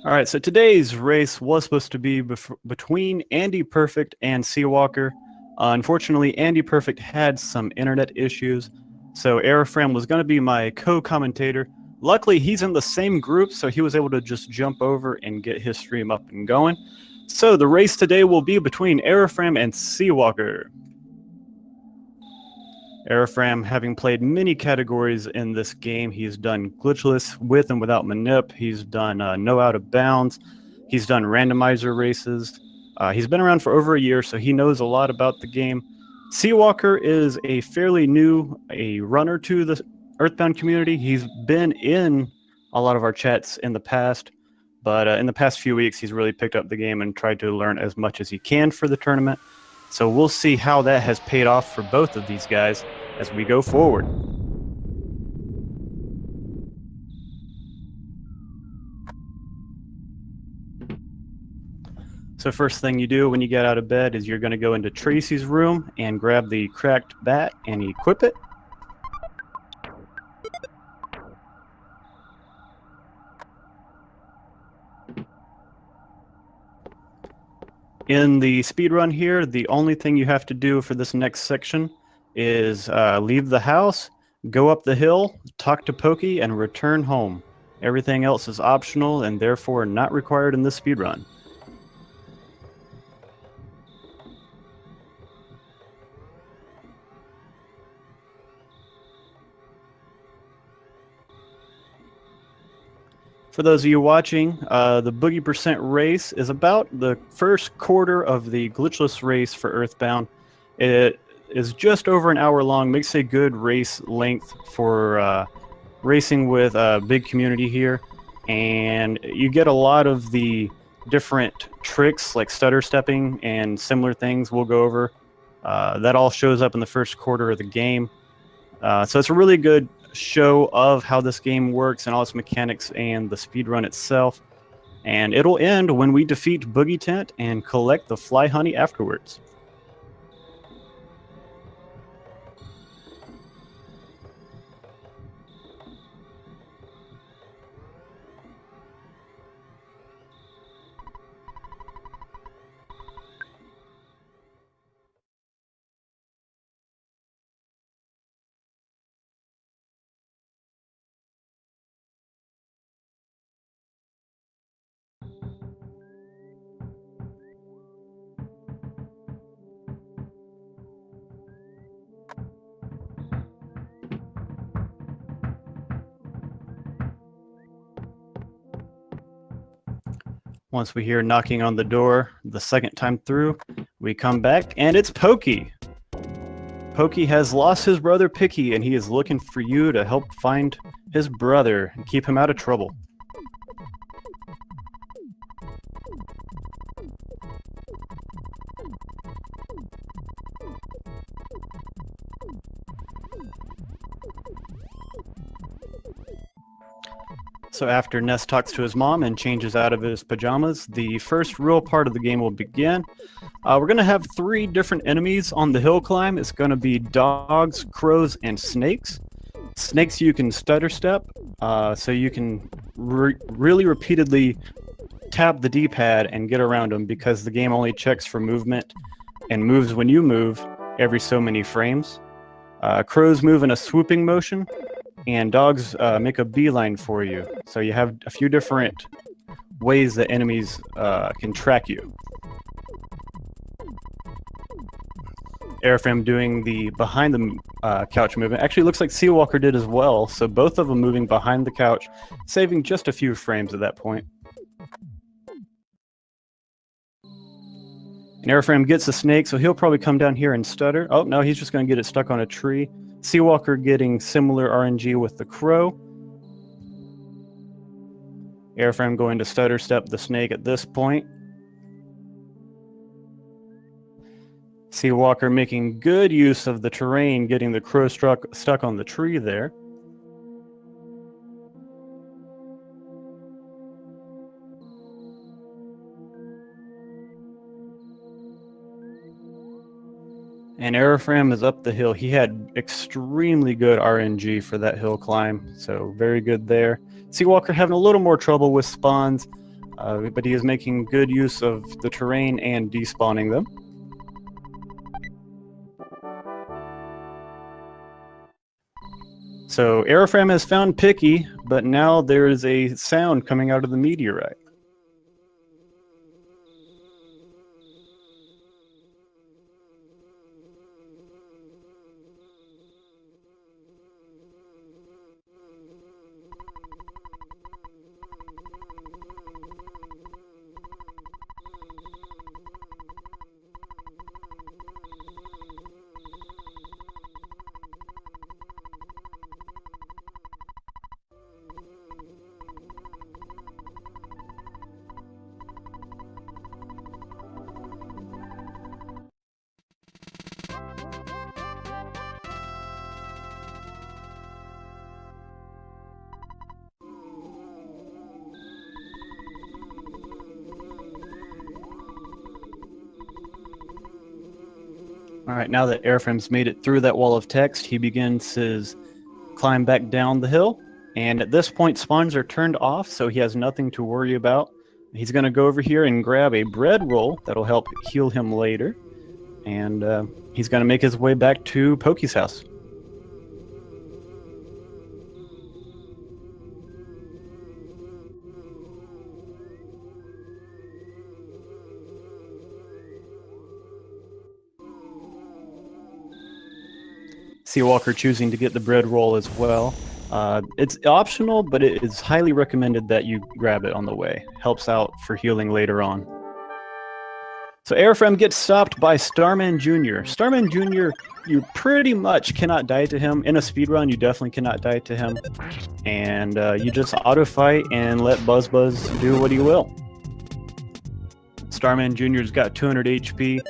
All right, so today's race was supposed to be between Andy Perfect and Seawalker. Unfortunately, Andy Perfect had some internet issues, so Eriphram was going to be my co-commentator. Luckily, he's in the same group, so he was able to just jump over and get his stream up and going. So the race today will be between Eriphram and Seawalker. Eriphram, having played many categories in this game, he's done glitchless with and without manip. He's done no out of bounds. He's done randomizer races. He's been around for over a year, so he knows a lot about the game. Seawalker is a fairly new runner to the EarthBound community. He's been in a lot of our chats in the past, but in the past few weeks, he's really picked up the game and tried to learn as much as he can for the tournament. So we'll see how that has paid off for both of these guys as we go forward. So first thing you do when you get out of bed is you're going to go into Tracy's room and grab the cracked bat and equip it. In the speedrun here, the only thing you have to do for this next section is leave the house, go up the hill, talk to Pokey, and return home. Everything else is optional and therefore not required in this speedrun. For those of you watching, the Boogie Percent race is about the first quarter of the glitchless race for EarthBound. It is just over an hour long, makes a good race length for racing with a big community here. And you get a lot of the different tricks like stutter stepping and similar things we'll go over. That all shows up in the first quarter of the game. So it's a really good show of how this game works and all its mechanics and the speedrun itself. And it'll end when we defeat Boogie Tent and collect the fly honey afterwards. Once we hear knocking on the door the second time through, we come back and it's Pokey. Pokey has lost his brother Picky and he is looking for you to help find his brother and keep him out of trouble. So after Ness talks to his mom and changes out of his pajamas, the first real part of the game will begin. We're going to have 3 different enemies on the hill climb. It's going to be dogs, crows, and snakes. Snakes you can stutter step, so you can really repeatedly tap the D-pad and get around them because the game only checks for movement and moves when you move every so many frames. Crows move in a swooping motion, and dogs make a beeline for you. So you have a few different ways that enemies can track you. Eriphram doing the behind the couch movement. Actually, looks like Seawalker did as well, so both of them moving behind the couch, saving just a few frames at that point. And Eriphram gets the snake, so he'll probably come down here and stutter. Oh, no, he's just going to get it stuck on a tree. Seawalker getting similar RNG with the crow. Eriphram going to stutter step the snake at this point. Seawalker making good use of the terrain, getting the crow stuck on the tree there. And Eriphram is up the hill. He had extremely good RNG for that hill climb, so very good there. Seawalker having a little more trouble with spawns, but he is making good use of the terrain and despawning them. So Eriphram has found Picky, but now there is a sound coming out of the meteorite. All right, now that Eriphram's made it through that wall of text, he begins his climb back down the hill. And at this point, spawns are turned off, so he has nothing to worry about. He's going to go over here and grab a bread roll that'll help heal him later. And he's going to make his way back to Pokey's house. Seawalker choosing to get the bread roll as well. It's optional, but it is highly recommended that you grab it on the way. Helps out for healing later on. So Eriphram gets stopped by Starman Jr. Starman Jr., you pretty much cannot die to him. In a speedrun, you definitely cannot die to him. And you just auto-fight and let BuzzBuzz do what he will. Starman Jr.'s got 200 HP.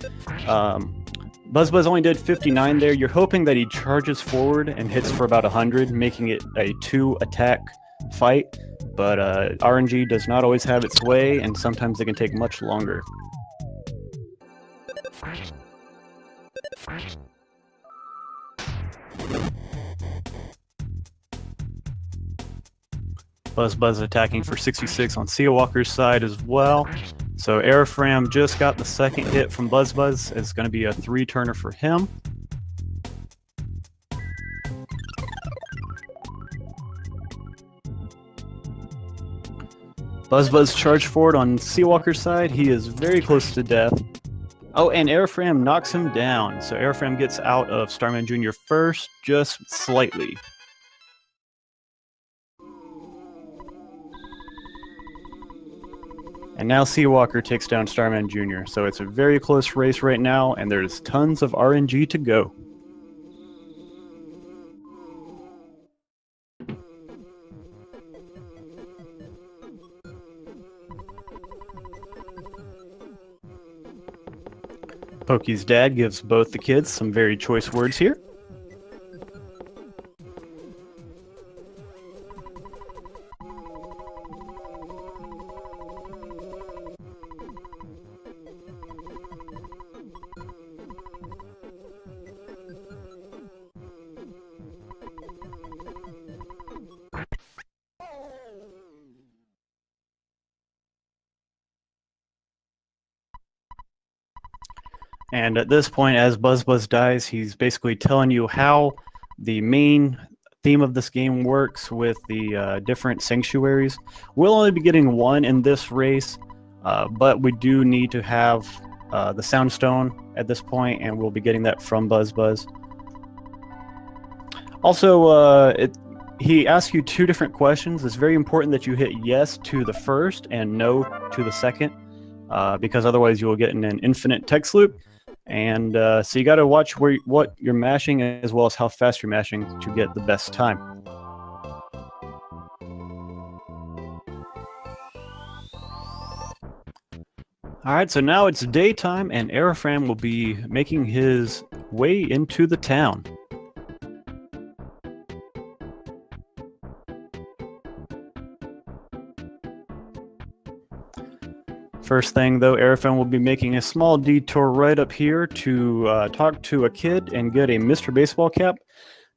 BuzzBuzz only did 59 there. You're hoping that he charges forward and hits for about 100, making it a 2-attack fight. But RNG does not always have its way, and sometimes it can take much longer. BuzzBuzz attacking for 66 on Seawalker's side as well. So Eriphram just got the second hit from BuzzBuzz. It's going to be a 3-turner for him. BuzzBuzz charged forward on Seawalker's side. He is very close to death. Oh, and Eriphram knocks him down. So Eriphram gets out of Starman Jr. first, just slightly. And now Seawalker takes down Starman Jr. So it's a very close race right now, and there's tons of RNG to go. Pokey's dad gives both the kids some very choice words here. And at this point, as BuzzBuzz dies, he's basically telling you how the main theme of this game works with the different sanctuaries. We'll only be getting one in this race, but we do need to have the Soundstone at this point, and we'll be getting that from BuzzBuzz. Also, he asks you 2 different questions. It's very important that you hit yes to the first and no to the second, because otherwise you will get in an infinite text loop. And so you got to watch what you're mashing as well as how fast you're mashing to get the best time. All right, so now it's daytime, and Eriphram will be making his way into the town. First thing though, Eriphram will be making a small detour right up here to talk to a kid and get a Mr. Baseball cap.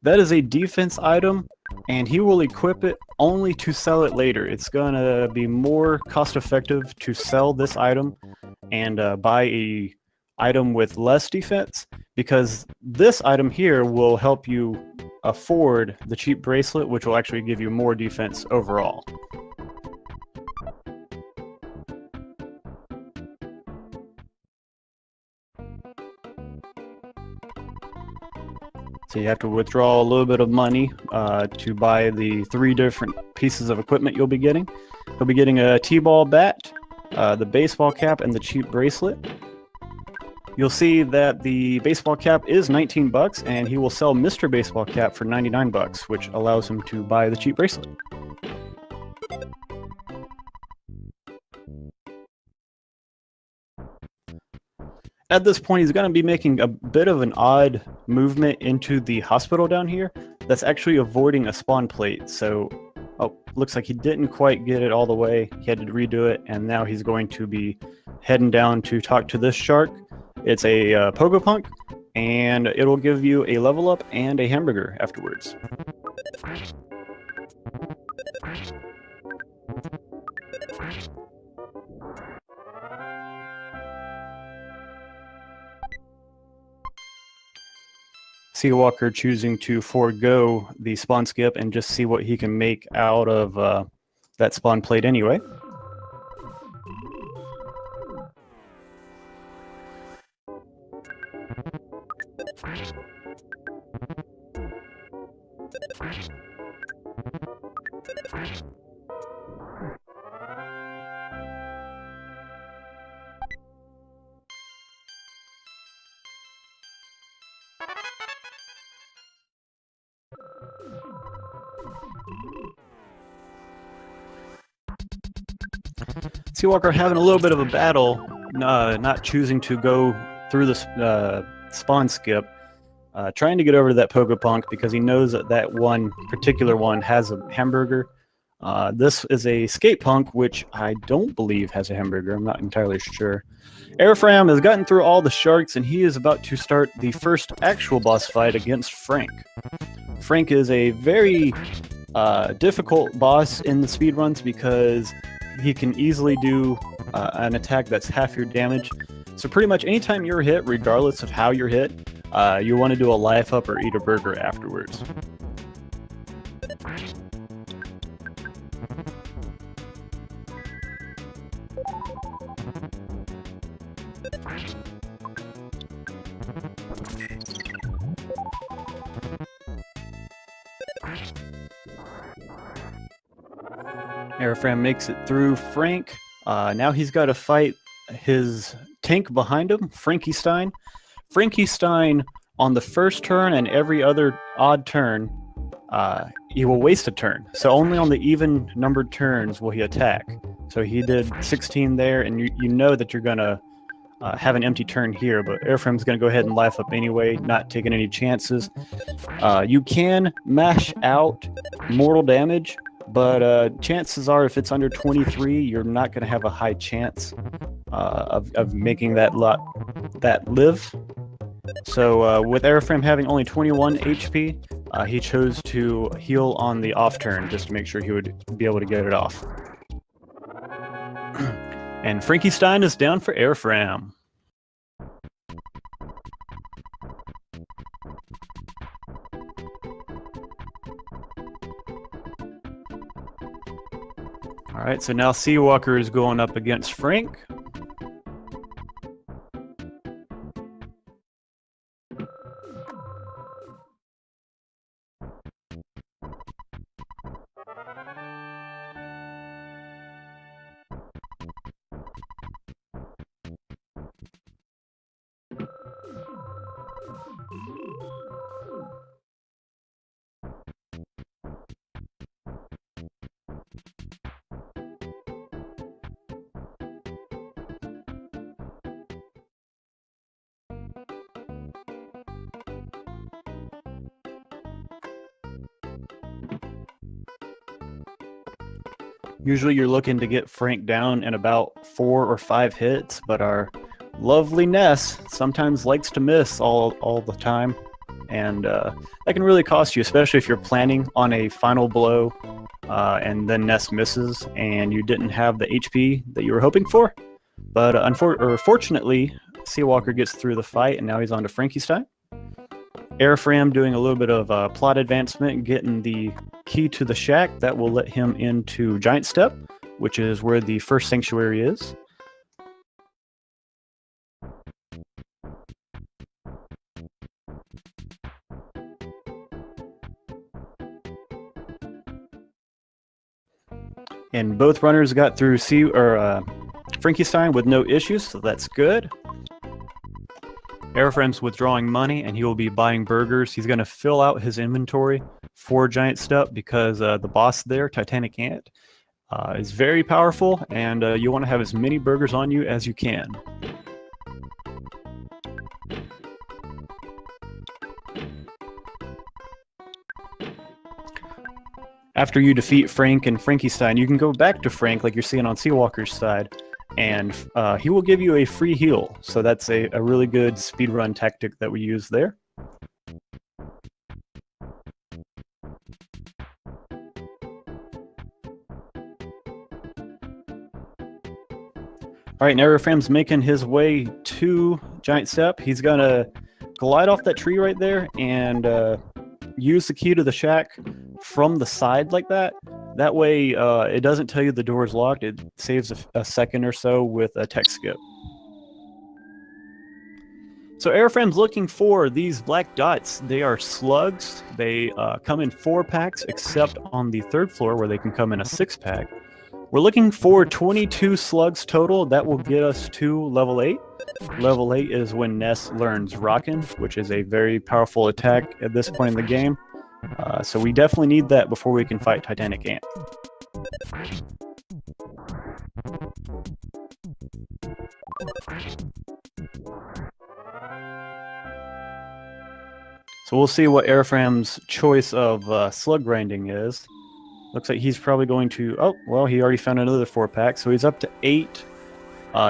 That is a defense item, and he will equip it only to sell it later. It's gonna be more cost effective to sell this item and buy a item with less defense, because this item here will help you afford the cheap bracelet, which will actually give you more defense overall. So you have to withdraw a little bit of money to buy the 3 different pieces of equipment you'll be getting. You'll be getting a T-ball bat, the baseball cap, and the cheap bracelet. You'll see that the baseball cap is 19 bucks, and he will sell Mr. Baseball Cap for 99 bucks, which allows him to buy the cheap bracelet. At this point, he's going to be making a bit of an odd movement into the hospital down here that's actually avoiding a spawn plate. So, looks like he didn't quite get it all the way. He had to redo it, and now he's going to be heading down to talk to this shark. It's a Pogo Punk, and it'll give you a level up and a hamburger afterwards. Seawalker choosing to forego the spawn skip and just see what he can make out of that spawn plate anyway. Seawalker having a little bit of a battle, not choosing to go through the spawn skip, trying to get over to that Pogo Punk because he knows that that one particular one has a hamburger. This is a skate punk, which I don't believe has a hamburger. I'm not entirely sure. Eriphram has gotten through all the sharks, and he is about to start the first actual boss fight against Frank. Frank is a very difficult boss in the speedruns because he can easily do an attack that's half your damage. So pretty much anytime you're hit, regardless of how you're hit, you want to do a life up or eat a burger afterwards. Eriphram makes it through Frank. Now he's got to fight his tank behind him, Frankie Stein. Frankie Stein, on the first turn and every other odd turn, he will waste a turn. So only on the even numbered turns will he attack. So he did 16 there, and you know that you're going to have an empty turn here, but Eriphram's going to go ahead and life up anyway, not taking any chances. You can mash out mortal damage, but chances are if it's under 23, you're not going to have a high chance of making that live. So with Eriphram having only 21 HP, he chose to heal on the off turn just to make sure he would be able to get it off. And Frankie Stein is down for Eriphram. Alright, so now Seawalker is going up against Frank. Usually you're looking to get Frank down in about 4 or 5 hits, but our lovely Ness sometimes likes to miss all the time. And that can really cost you, especially if you're planning on a final blow and then Ness misses and you didn't have the HP that you were hoping for. But fortunately, Seawalker gets through the fight and now he's on to Frankenstein. Eriphram doing a little bit of plot advancement, getting the key to the shack that will let him into Giant Step, which is where the first sanctuary is. And both runners got through Frankenstein with no issues, so that's good. Eriphram's withdrawing money, and he will be buying burgers. He's going to fill out his inventory for Giant Step because the boss there, Titanic Ant, is very powerful, and you want to have as many burgers on you as you can. After you defeat Frank and Frankenstein, you can go back to Frank like you're seeing on Seawalker's side, and he will give you a free heal. So that's a really good speedrun tactic that we use there. All right, now Eriphram's making his way to Giant Step. He's going to glide off that tree right there and use the key to the shack from the side like that. That way, it doesn't tell you the door is locked. It saves a second or so with a tech skip. So Eriphram's looking for these black dots. They are slugs. They come in 4 packs, except on the 3rd floor where they can come in a 6-pack. We're looking for 22 slugs total. That will get us to level 8. Level 8 is when Ness learns Rockin', which is a very powerful attack at this point in the game. So we definitely need that before we can fight Titanic Ant. So we'll see what Eriphram's choice of slug grinding is. Looks like he's probably going to... Oh, well, he already found another 4-pack, so he's up to 8.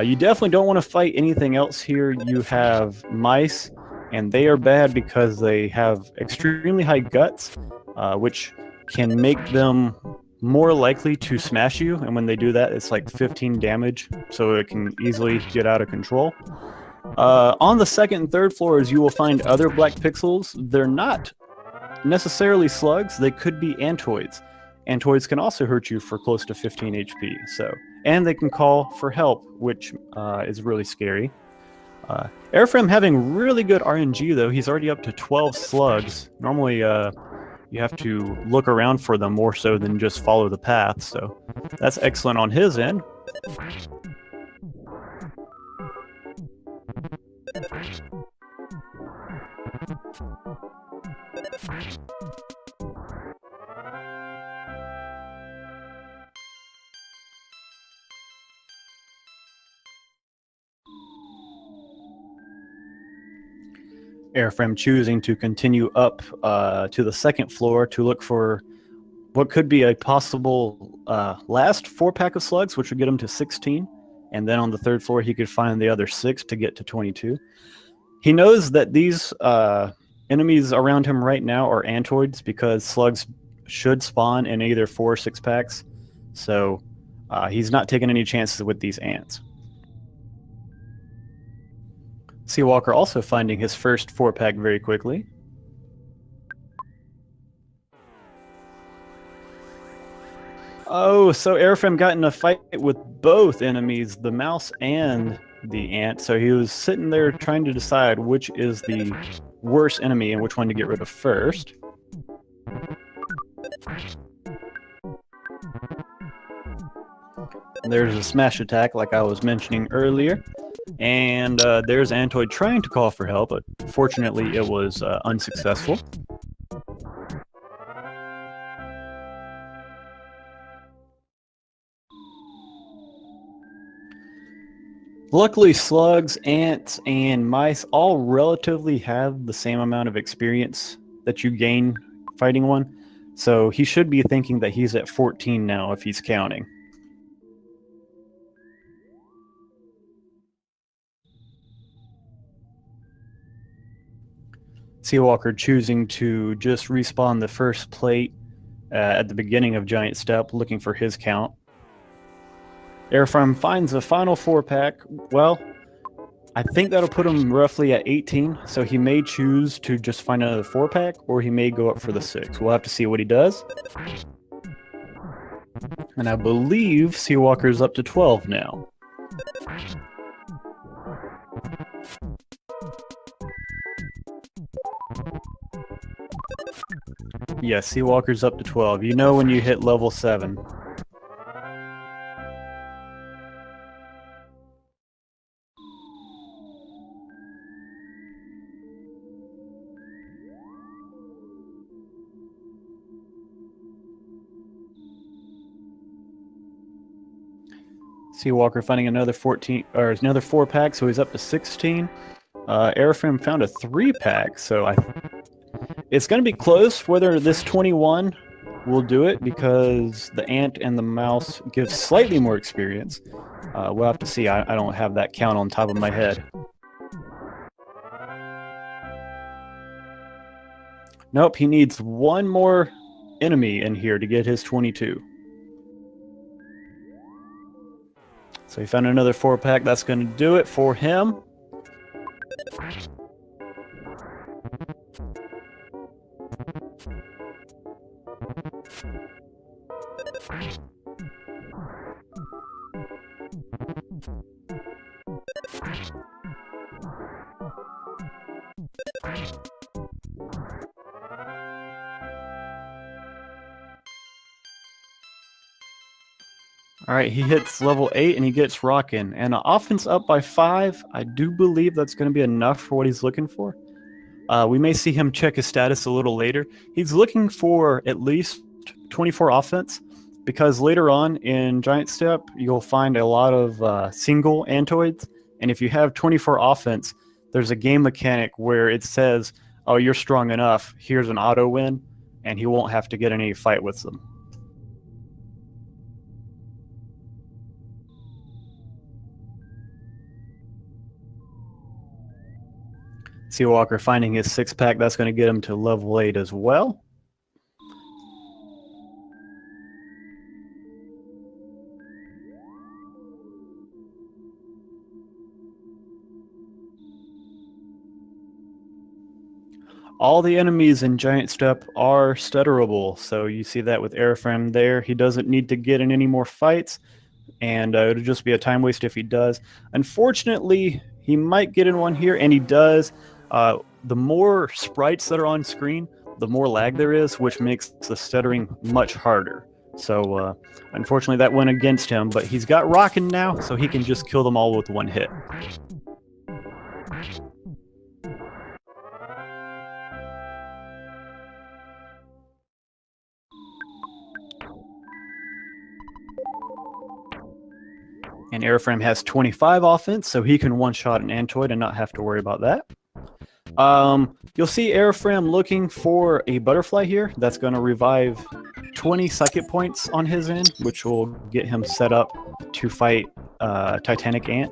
You definitely don't want to fight anything else here. You have mice, and they are bad because they have extremely high guts, which can make them more likely to smash you. And when they do that, it's like 15 damage, so it can easily get out of control. On the 2nd and 3rd floors, you will find other black pixels. They're not necessarily slugs. They could be antoids. Antoids can also hurt you for close to 15 HP. And they can call for help, which is really scary. Eriphram having really good RNG, though. He's already up to 12 slugs. Normally, you have to look around for them more so than just follow the path, so that's excellent on his end. Eriphram choosing to continue up to the 2nd floor to look for what could be a possible last 4-pack of slugs, which would get him to 16. And then on the 3rd floor, he could find the other 6 to get to 22. He knows that these enemies around him right now are antoids because slugs should spawn in either 4 or 6 packs. So he's not taking any chances with these ants. Seawalker also finding his first 4-pack very quickly. Oh, so Eriphram got in a fight with both enemies, the mouse and the ant. So he was sitting there trying to decide which is the worst enemy and which one to get rid of first. There's a smash attack like I was mentioning earlier. And there's Antoid trying to call for help, but fortunately it was unsuccessful. Luckily, slugs, ants, and mice all relatively have the same amount of experience that you gain fighting one. So he should be thinking that he's at 14 now if he's counting. Seawalker choosing to just respawn the first plate at the beginning of Giant Step, looking for his count. Eriphram finds a final 4-pack. Well, I think that'll put him roughly at 18, so he may choose to just find another 4-pack, or he may go up for the 6. We'll have to see what he does. And I believe Seawalker's up to 12 now. Yes, Seawalker's up to 12. You know when you hit level 7. Seawalker finding another 14 or another 4-pack, so he's up to 16. Eriphram found a 3-pack, so it's going to be close whether this 21 will do it, because the ant and the mouse give slightly more experience. We'll have to see. I don't have that count on top of my head. Nope, he needs one more enemy in here to get his 22. So he found another 4-pack. That's going to do it for him. Alright, he hits level 8 and he gets rockin'. And an offense up by 5. I do believe that's going to be enough for what he's looking for. We may see him check his status a little later. He's looking for at least 24 offense, because later on in Giant Step, you'll find a lot of single antoids. And if you have 24 offense, there's a game mechanic where it says, oh, you're strong enough, here's an auto win, and he won't have to get in any fight with them. Seawalker finding his 6-pack, that's going to get him to level 8 as well. All the enemies in Giant Step are stutterable, so you see that with Eriphram there. He doesn't need to get in any more fights, and it'll just be a time waste if he does. Unfortunately, he might get in one here, and he does. The more sprites that are on screen, the more lag there is, which makes the stuttering much harder. So, unfortunately, that went against him, but he's got Rockin' now, so he can just kill them all with one hit. And Eriphram has 25 offense, so he can one-shot an Antoid and not have to worry about that. You'll see Eriphram looking for a butterfly here. That's going to revive 20 psychic points on his end, which will get him set up to fight Titanic Ant.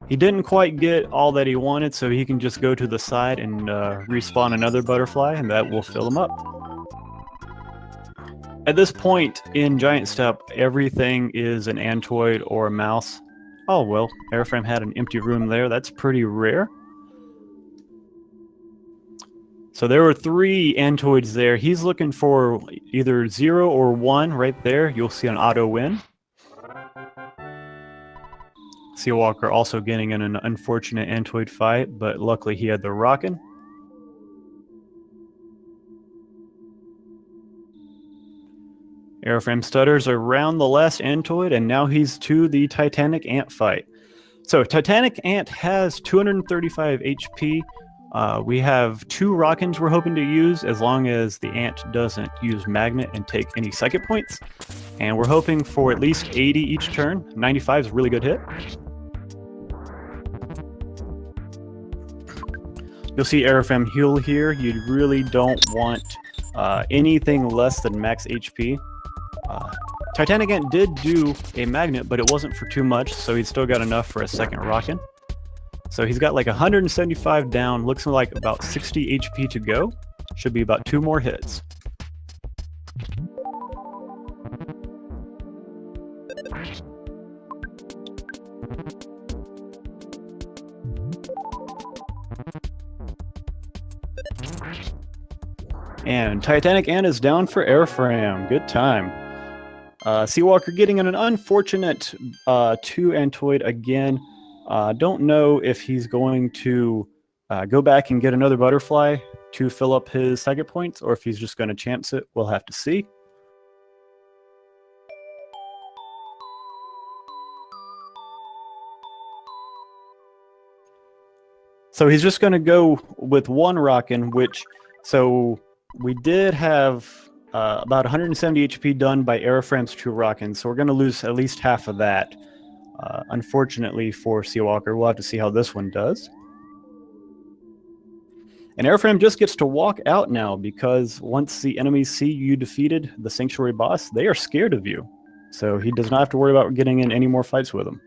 He didn't quite get all that he wanted, so he can just go to the side and respawn another butterfly, and that will fill him up. At this point in Giant Step, everything is an Antoid or a mouse. Oh, well, Eriphram had an empty room there. That's pretty rare. So there were 3 Antoids there. He's looking for either 0 or 1 right there. You'll see an auto win. Seawalker also getting in an unfortunate Antoid fight, but luckily he had the Rockin'. Eriphram stutters around the last Antoid, and now he's to the Titanic Ant fight. So Titanic Ant has 235 HP. We have 2 Rockins we're hoping to use, as long as the Ant doesn't use Magnet and take any psychic points. And we're hoping for at least 80 each turn. 95 is a really good hit. You'll see Eriphram heal here. You really don't want anything less than max HP. Titanic Ant did do a Magnet, but it wasn't for too much, so he's still got enough for a second Rockin'. So he's got like 175 down, looks like about 60 HP to go. Should be about 2 more hits. And Titanic Ant is down for Eriphram. Good time. Seawalker getting an unfortunate 2 Antoid again. Don't know if he's going to go back and get another butterfly to fill up his psychic points, or if he's just going to chance it. We'll have to see. So he's just going to go with 1 Rockin', which, so we did have about 170 HP done by Eriphram's 2 Rockin', so we're going to lose at least half of that. Unfortunately for Seawalker, we'll have to see how this one does. And Eriphram just gets to walk out now, because once the enemies see you defeated the Sanctuary boss, they are scared of you. So he does not have to worry about getting in any more fights with them.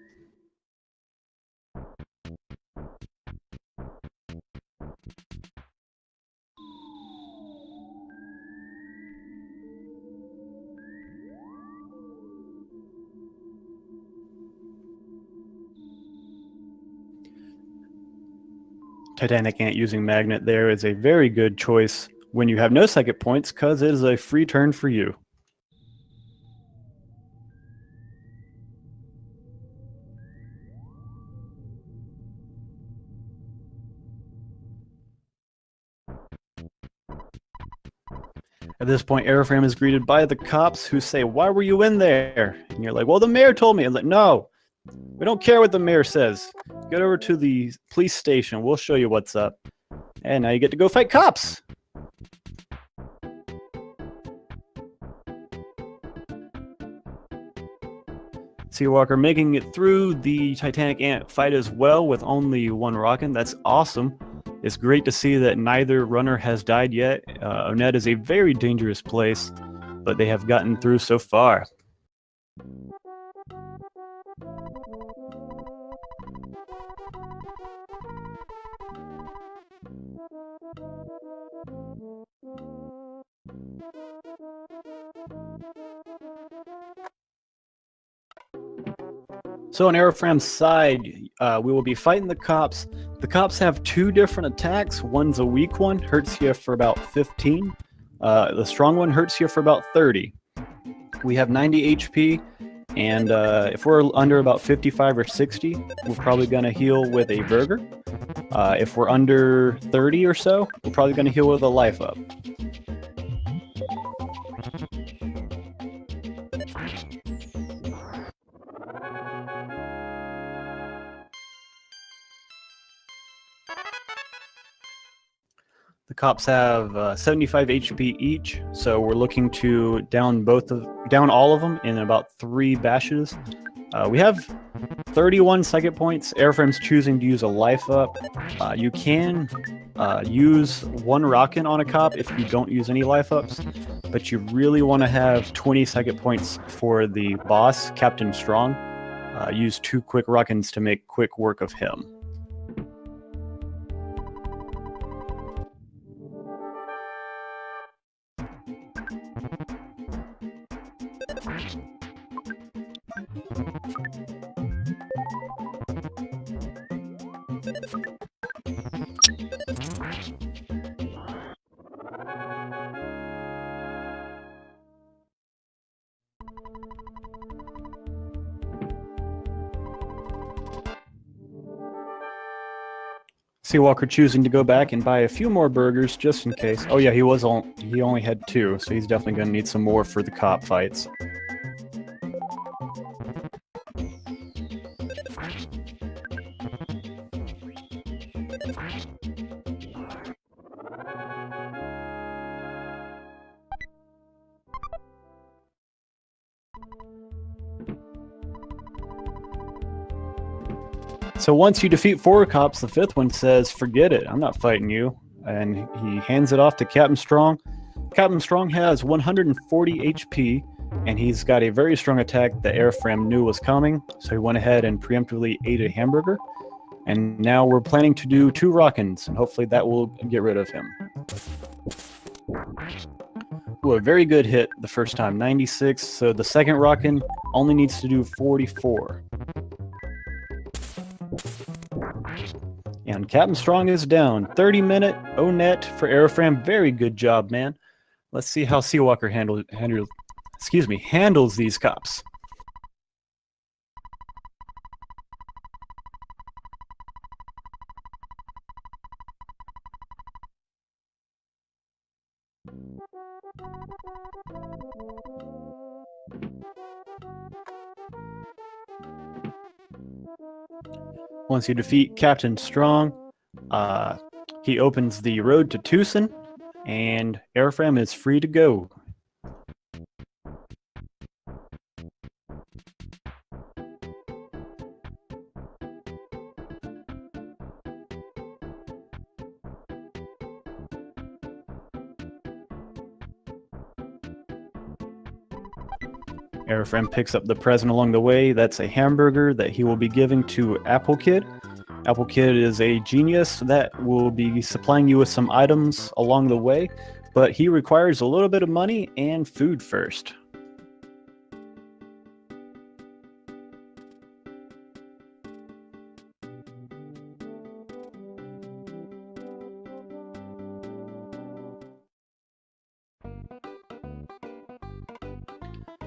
Titanic Ant using Magnet there is a very good choice when you have no psychic points, because it is a free turn for you. At this point, Eriphram is greeted by the cops, who say, "Why were you in there?" And you're like, "Well, the mayor told me." I'm like, "No, we don't care what the mayor says. Get over to the police station. We'll show you what's up." And now you get to go fight cops. Seawalker making it through the Titanic Ant fight as well with only 1 Rockin'. That's awesome. It's great to see that neither runner has died yet. Onet is a very dangerous place, but they have gotten through so far. So on Eriphram's side, we will be fighting the cops. The cops have 2 different attacks. One's a weak one, hurts you for about 15. The strong one hurts you for about 30. We have 90 HP, and if we're under about 55 or 60, we're probably going to heal with a burger. If we're under 30 or so, we're probably going to heal with a life up. The cops have 75 HP each, so we're looking to down all of them in about 3 bashes. We have 31 psychic points. Eriphram's choosing to use a life up. You can use 1 Rockin' on a cop if you don't use any life ups, but you really want to have 20 psychic points for the boss, Captain Strong. Use 2 quick Rockins to make quick work of him. Seawalker choosing to go back and buy a few more burgers just in case. Oh yeah, he only had 2, so he's definitely going to need some more for the cop fights. So once you defeat 4 cops, the 5th one says, "Forget it, I'm not fighting you." And he hands it off to Captain Strong. Captain Strong has 140 HP, and he's got a very strong attack that Eriphram knew was coming, so he went ahead and preemptively ate a hamburger. And now we're planning to do 2 Rockins, and hopefully that will get rid of him. Ooh, a very good hit the first time, 96. So the second Rockin only needs to do 44. And Captain Strong is down. 30-minute O-net for Eriphram. Very good job, man. Let's see how Seawalker handles these cops. Once you defeat Captain Strong, he opens the road to Tucson, and Eriphram is free to go. Eriphram picks up the present along the way. That's a hamburger that he will be giving to Apple Kid. Apple Kid is a genius that will be supplying you with some items along the way, but he requires a little bit of money and food first.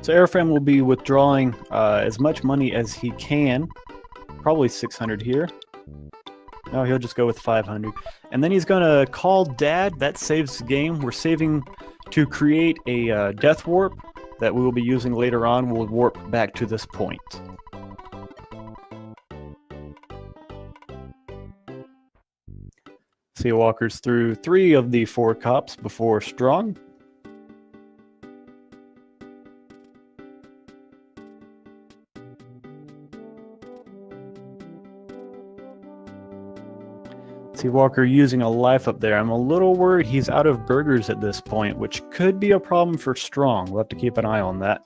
So Eriphram will be withdrawing as much money as he can, probably 600 here. No, he'll just go with 500. And then he's going to call Dad. That saves the game. We're saving to create a death warp that we will be using later on. We'll warp back to this point. Seawalker's through 3 of the 4 cops before Strong. Seawalker using a life up there. I'm a little worried he's out of burgers at this point, which could be a problem for Strong. We'll have to keep an eye on that.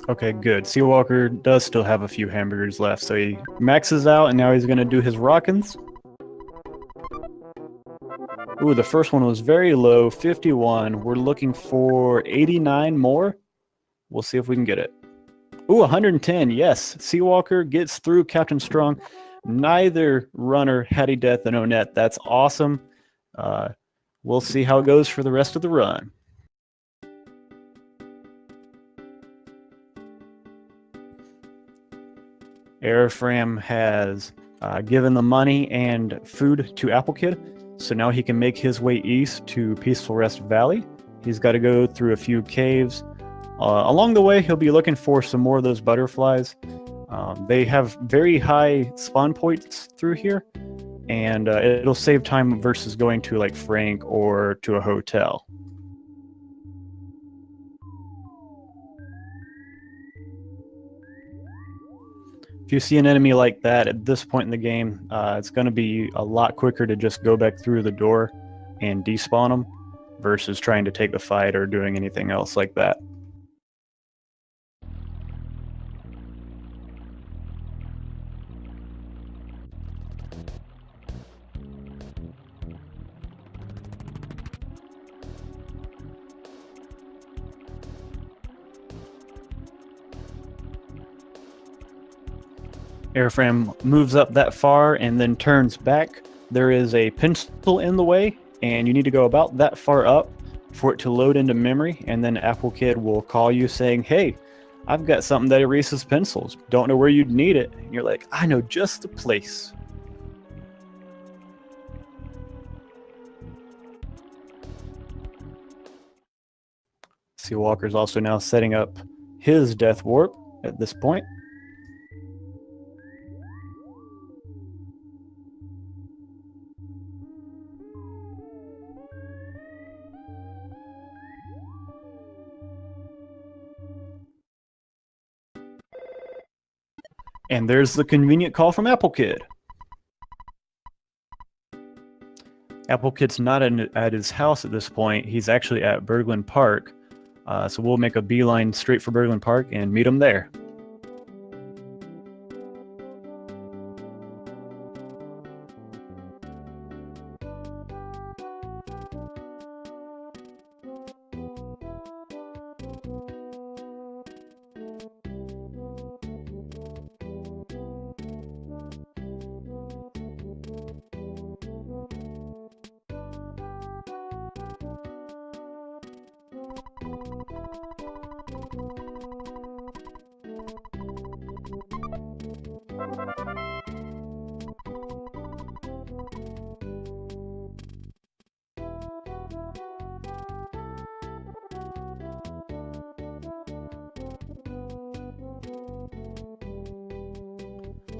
Okay, good. Seawalker does still have a few hamburgers left, so he maxes out, and now he's going to do his Rockins. Ooh, the first one was very low, 51. We're looking for 89 more. We'll see if we can get it. Ooh, 110, yes. Seawalker gets through Captain Strong. Neither runner had a death in O-net. That's awesome. We'll see how it goes for the rest of the run. Eriphram has given the money and food to Apple Kid, so now he can make his way east to Peaceful Rest Valley. He's got to go through a few caves. Along the way, he'll be looking for some more of those butterflies. They have very high spawn points through here, and it'll save time versus going to like Frank or to a hotel. If you see an enemy like that at this point in the game, it's going to be a lot quicker to just go back through the door and despawn them versus trying to take the fight or doing anything else like that. Eriphram moves up that far and then turns back. There is a pencil in the way, and you need to go about that far up for it to load into memory, and then Apple Kid will call you saying, "Hey, I've got something that erases pencils. Don't know where you'd need it." And you're like, "I know just the place." Seawalker's also now setting up his death warp at this point. And there's the convenient call from Apple Kid. Apple Kid's not at his house at this point. He's actually at Berglund Park. So we'll make a beeline straight for Berglund Park and meet him there.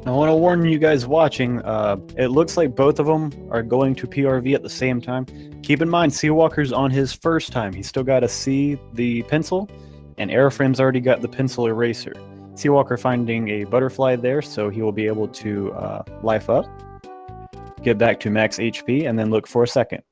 I want to warn you guys watching, it looks like both of them are going to PRV at the same time. Keep in mind, Seawalker's on his first time. He's still got to see the pencil, and Eriphram's already got the pencil eraser. Seawalker finding a butterfly there, so he will be able to life up, get back to max HP, and then look for a second.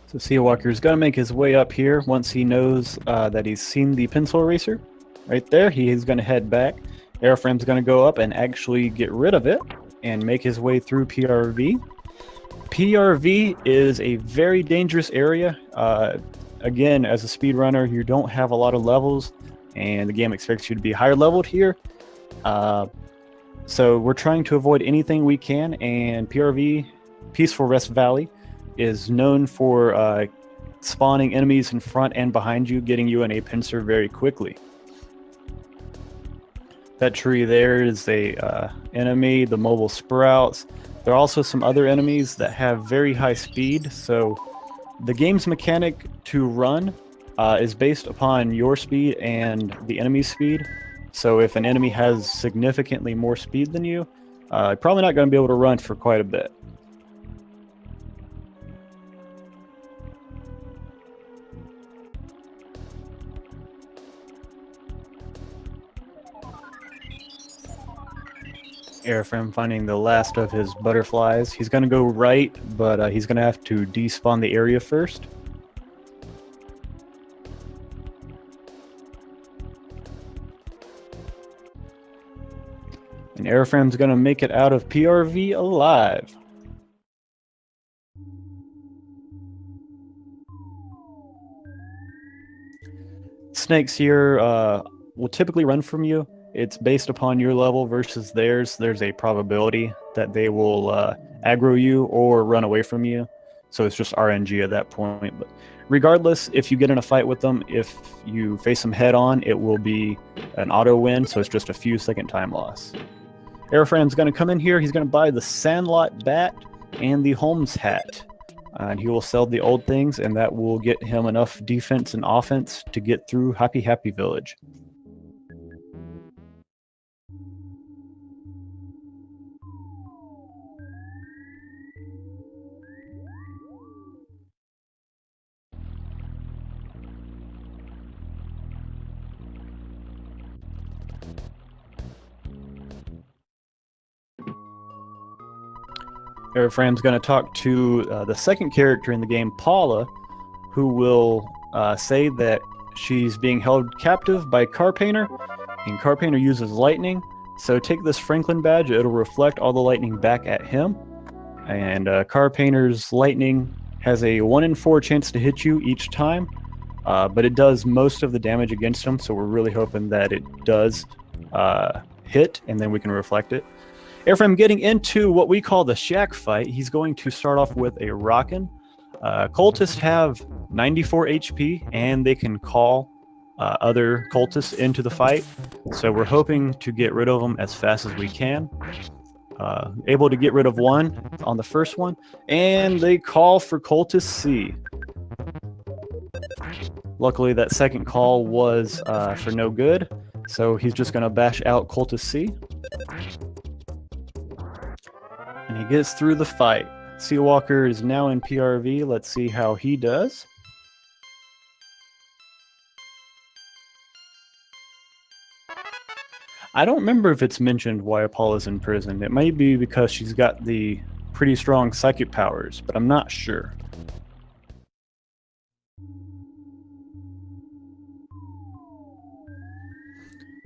So Seawalker's going to make his way up here once he knows that he's seen the pencil eraser. Right there, he's going to head back. Eriphram's going to go up and actually get rid of it and make his way through PRV. PRV is a very dangerous area. Again, as a speedrunner, you don't have a lot of levels, and the game expects you to be higher leveled here. So we're trying to avoid anything we can, and PRV, Peaceful Rest Valley, is known for spawning enemies in front and behind you, getting you in a pincer very quickly. That tree there is a enemy, the mobile sprouts. There are also some other enemies that have very high speed, so the game's mechanic to run is based upon your speed and the enemy's speed. So if an enemy has significantly more speed than you, you're probably not going to be able to run for quite a bit. Eriphram finding the last of his butterflies. He's going to go right, but he's going to have to despawn the area first. And Eriphram's going to make it out of PRV alive. Snakes here will typically run from you. It's based upon your level versus theirs. There's a probability that they will aggro you or run away from you. So it's just RNG at that point. But regardless, if you get in a fight with them, if you face them head on, it will be an auto win. So it's just a few second time loss. Eriphram's going to come in here. He's going to buy the Sandlot Bat and the Holmes Hat. And he will sell the old things, and that will get him enough defense and offense to get through Happy Happy Village. Eriphram's going to talk to the second character in the game, Paula, who will say that she's being held captive by Carpainter, and Carpainter uses lightning. So take this Franklin badge, it'll reflect all the lightning back at him. And Carpainter's lightning has a 1 in 4 chance to hit you each time, but it does most of the damage against him, so we're really hoping that it does hit, and then we can reflect it. Eriphram getting into what we call the shack fight. He's going to start off with a Rockin'. Cultists have 94 HP, and they can call other cultists into the fight. So we're hoping to get rid of them as fast as we can. Able to get rid of one on the first one, and they call for Cultist C. Luckily, that second call was for no good, so he's just going to bash out Cultist C. And he gets through the fight. Seawalker is now in PRV. Let's see how he does. I don't remember if it's mentioned why Paula's in prison. It might be because she's got the pretty strong psychic powers, but I'm not sure.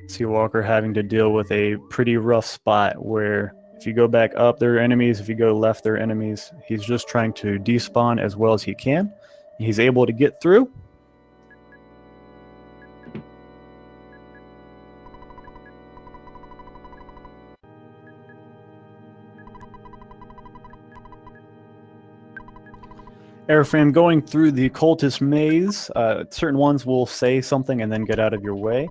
Seawalker having to deal with a pretty rough spot where if you go back up, there are enemies. If you go left, there are enemies. He's just trying to despawn as well as he can. He's able to get through. Eriphram going through the cultist maze. Certain ones will say something and then get out of your way.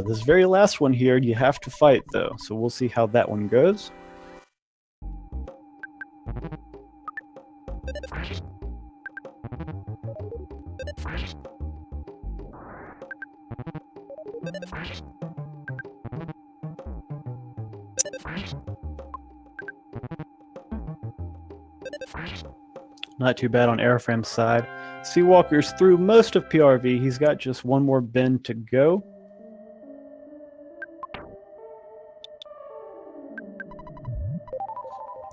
This very last one here, you have to fight though, so we'll see how that one goes. Not too bad on Eriphram's side. Seawalker's through most of PRV. He's got just one more bend to go.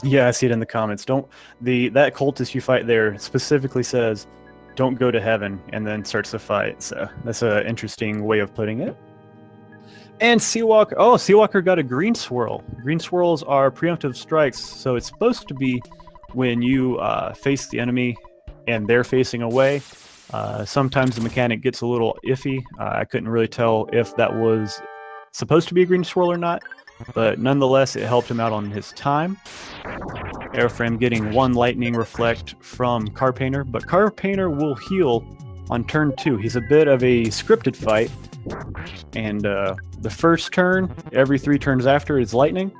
Yeah, I see it in the comments. That cultist you fight there specifically says, "Don't go to heaven," and then starts the fight. So that's an interesting way of putting it. And Seawalker got a green swirl. Green swirls are preemptive strikes, so it's supposed to be when you face the enemy and they're facing away. Sometimes the mechanic gets a little iffy. I couldn't really tell if that was supposed to be a green swirl or not, but nonetheless, it helped him out on his time. Eriphram getting one lightning reflect from Car Painter, but Car Painter will heal on turn 2. He's a bit of a scripted fight, and the first turn, every 3 turns after, is lightning,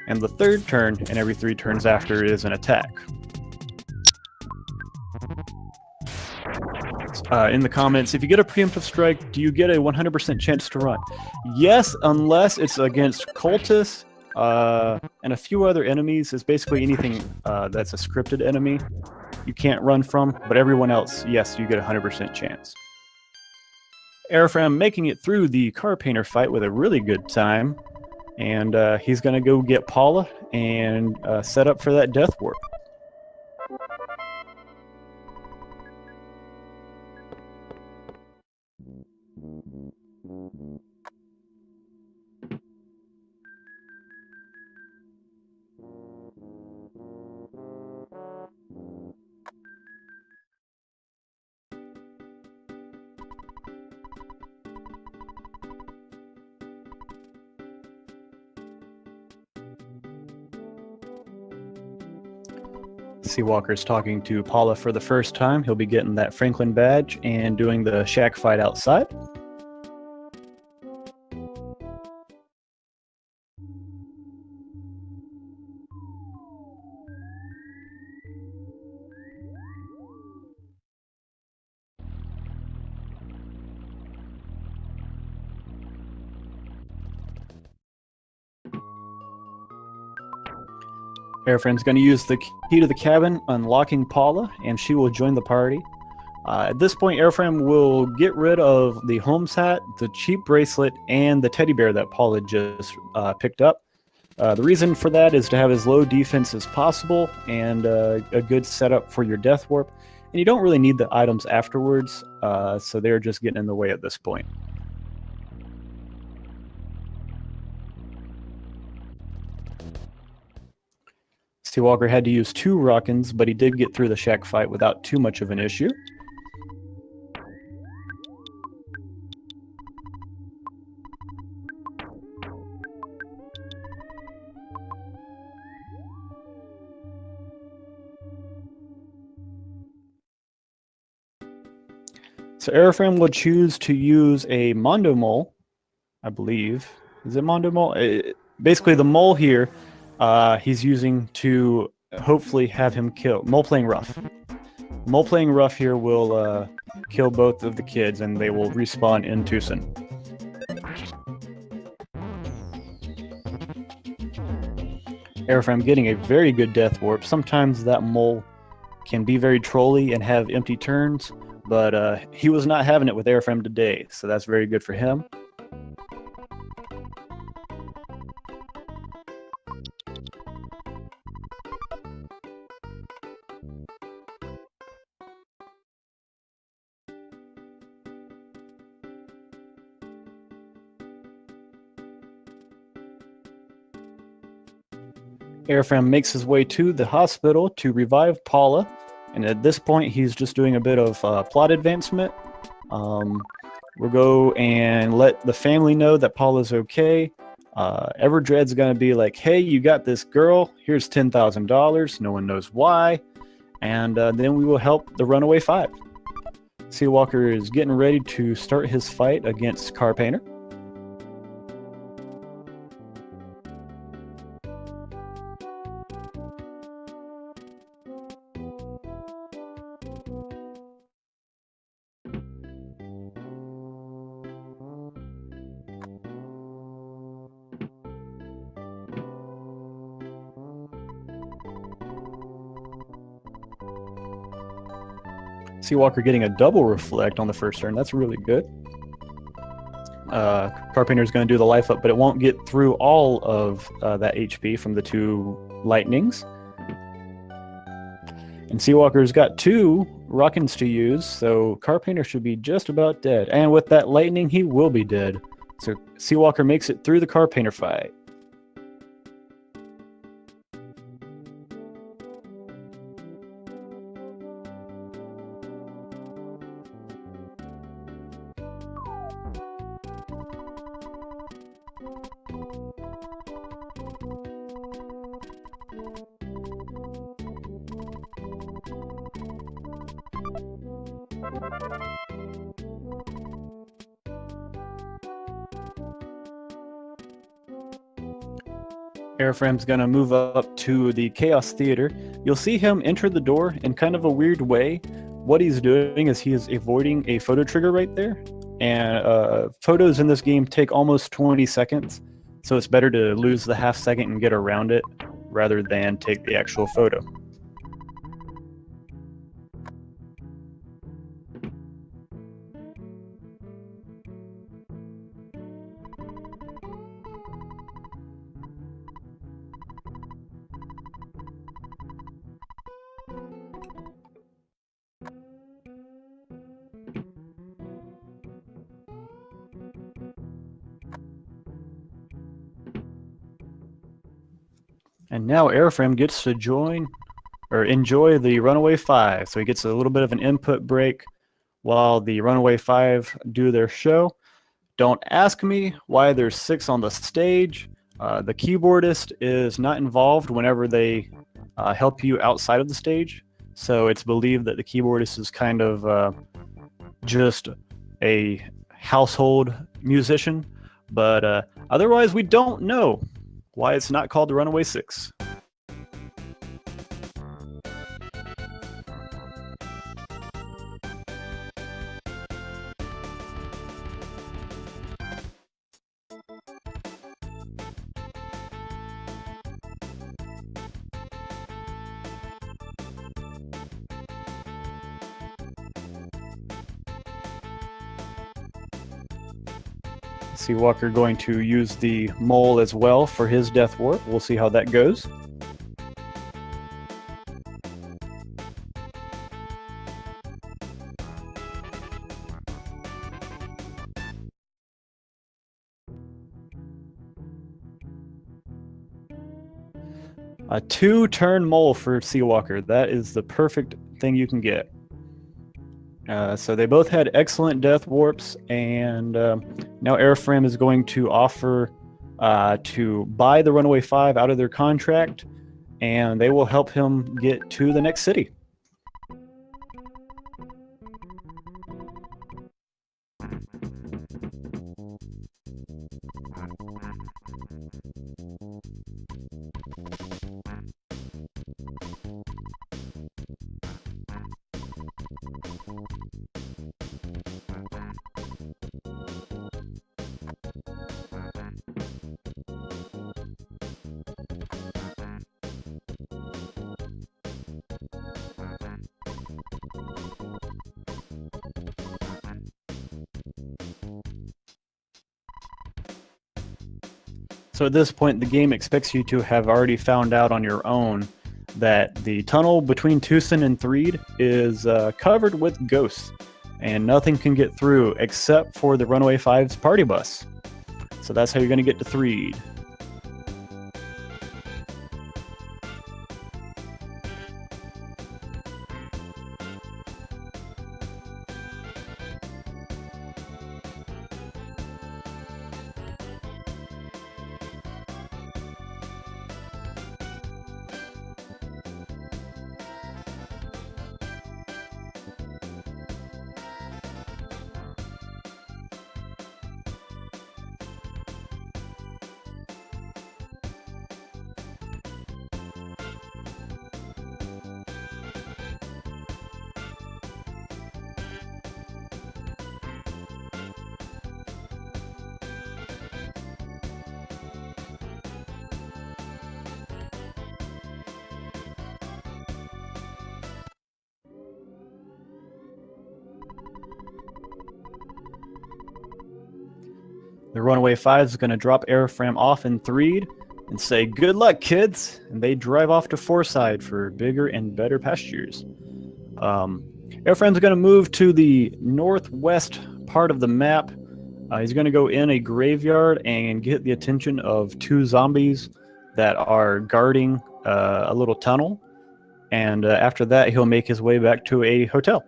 and the third turn, and every 3 turns after, is an attack. In the comments, if you get a preemptive strike, do you get a 100% chance to run? Yes, unless it's against cultists and a few other enemies. It's basically anything that's a scripted enemy you can't run from, but everyone else, yes, you get a 100% chance. Eriphram making it through the Car Painter fight with a really good time, and he's going to go get Paula and set up for that death warp. Seawalker's talking to Paula for the first time. He'll be getting that Franklin badge and doing the shack fight outside. Eriphram's going to use the key to the cabin, unlocking Paula, and she will join the party. At this point, Eriphram will get rid of the Holmes hat, the cheap bracelet, and the teddy bear that Paula just picked up. The reason for that is to have as low defense as possible and a good setup for your death warp. And you don't really need the items afterwards, so they're just getting in the way at this point. Seawalker had to use 2 Rockins, but he did get through the shack fight without too much of an issue. So Eriphram will choose to use a Mondo Mole, I believe. Is it Mondo Mole? Basically, the mole here, he's using to hopefully have him kill. Mole playing rough. Mole playing rough here will kill both of the kids, and they will respawn in Tucson. Eriphram getting a very good death warp. Sometimes that mole can be very trolly and have empty turns, but he was not having it with Eriphram today, so that's very good for him. Eriphram makes his way to the hospital to revive Paula, and at this point he's just doing a bit of plot advancement. We'll go and let the family know that Paula's okay. Everdread's gonna be like, hey, you got this girl, here's $10,000, no one knows why, and then we will help the Runaway Five. Seawalker is getting ready to start his fight against Carpainter. Seawalker getting a double reflect on the first turn. That's really good. Carpainter's going to do the life up, but it won't get through all of that HP from the two lightnings. And Seawalker's got two Rockins to use, so Carpainter should be just about dead. And with that lightning, he will be dead. So Seawalker makes it through the Carpainter fight. Eriphram's going to move up to the Chaos Theater. You'll see him enter the door in kind of a weird way. What he's doing is he is avoiding a photo trigger right there. And photos in this game take almost 20 seconds. So it's better to lose the half second and get around it rather than take the actual photo. And now Eriphram gets to enjoy the Runaway Five. So he gets a little bit of an input break while the Runaway Five do their show. Don't ask me why there's 6 on the stage. The keyboardist is not involved whenever they help you outside of the stage. So it's believed that the keyboardist is kind of just a household musician. But otherwise, we don't know why it's not called the Runaway Six. Seawalker going to use the mole as well for his death warp. We'll see how that goes. A 2-turn mole for Seawalker. That is the perfect thing you can get. So they both had excellent death warps, and now Eriphram is going to offer to buy the Runaway Five out of their contract, and they will help him get to the next city. So at this point, the game expects you to have already found out on your own that the tunnel between Tucson and Threed is covered with ghosts, and nothing can get through except for the Runaway Five's party bus. So that's how you're going to get to Threed. The Runaway Five is going to drop Eriphram off in Threed and say, "Good luck, kids!" And they drive off to Fourside for bigger and better pastures. Eriphram's going to move to the northwest part of the map. He's going to go in a graveyard and get the attention of two zombies that are guarding a little tunnel. And after that, he'll make his way back to a hotel.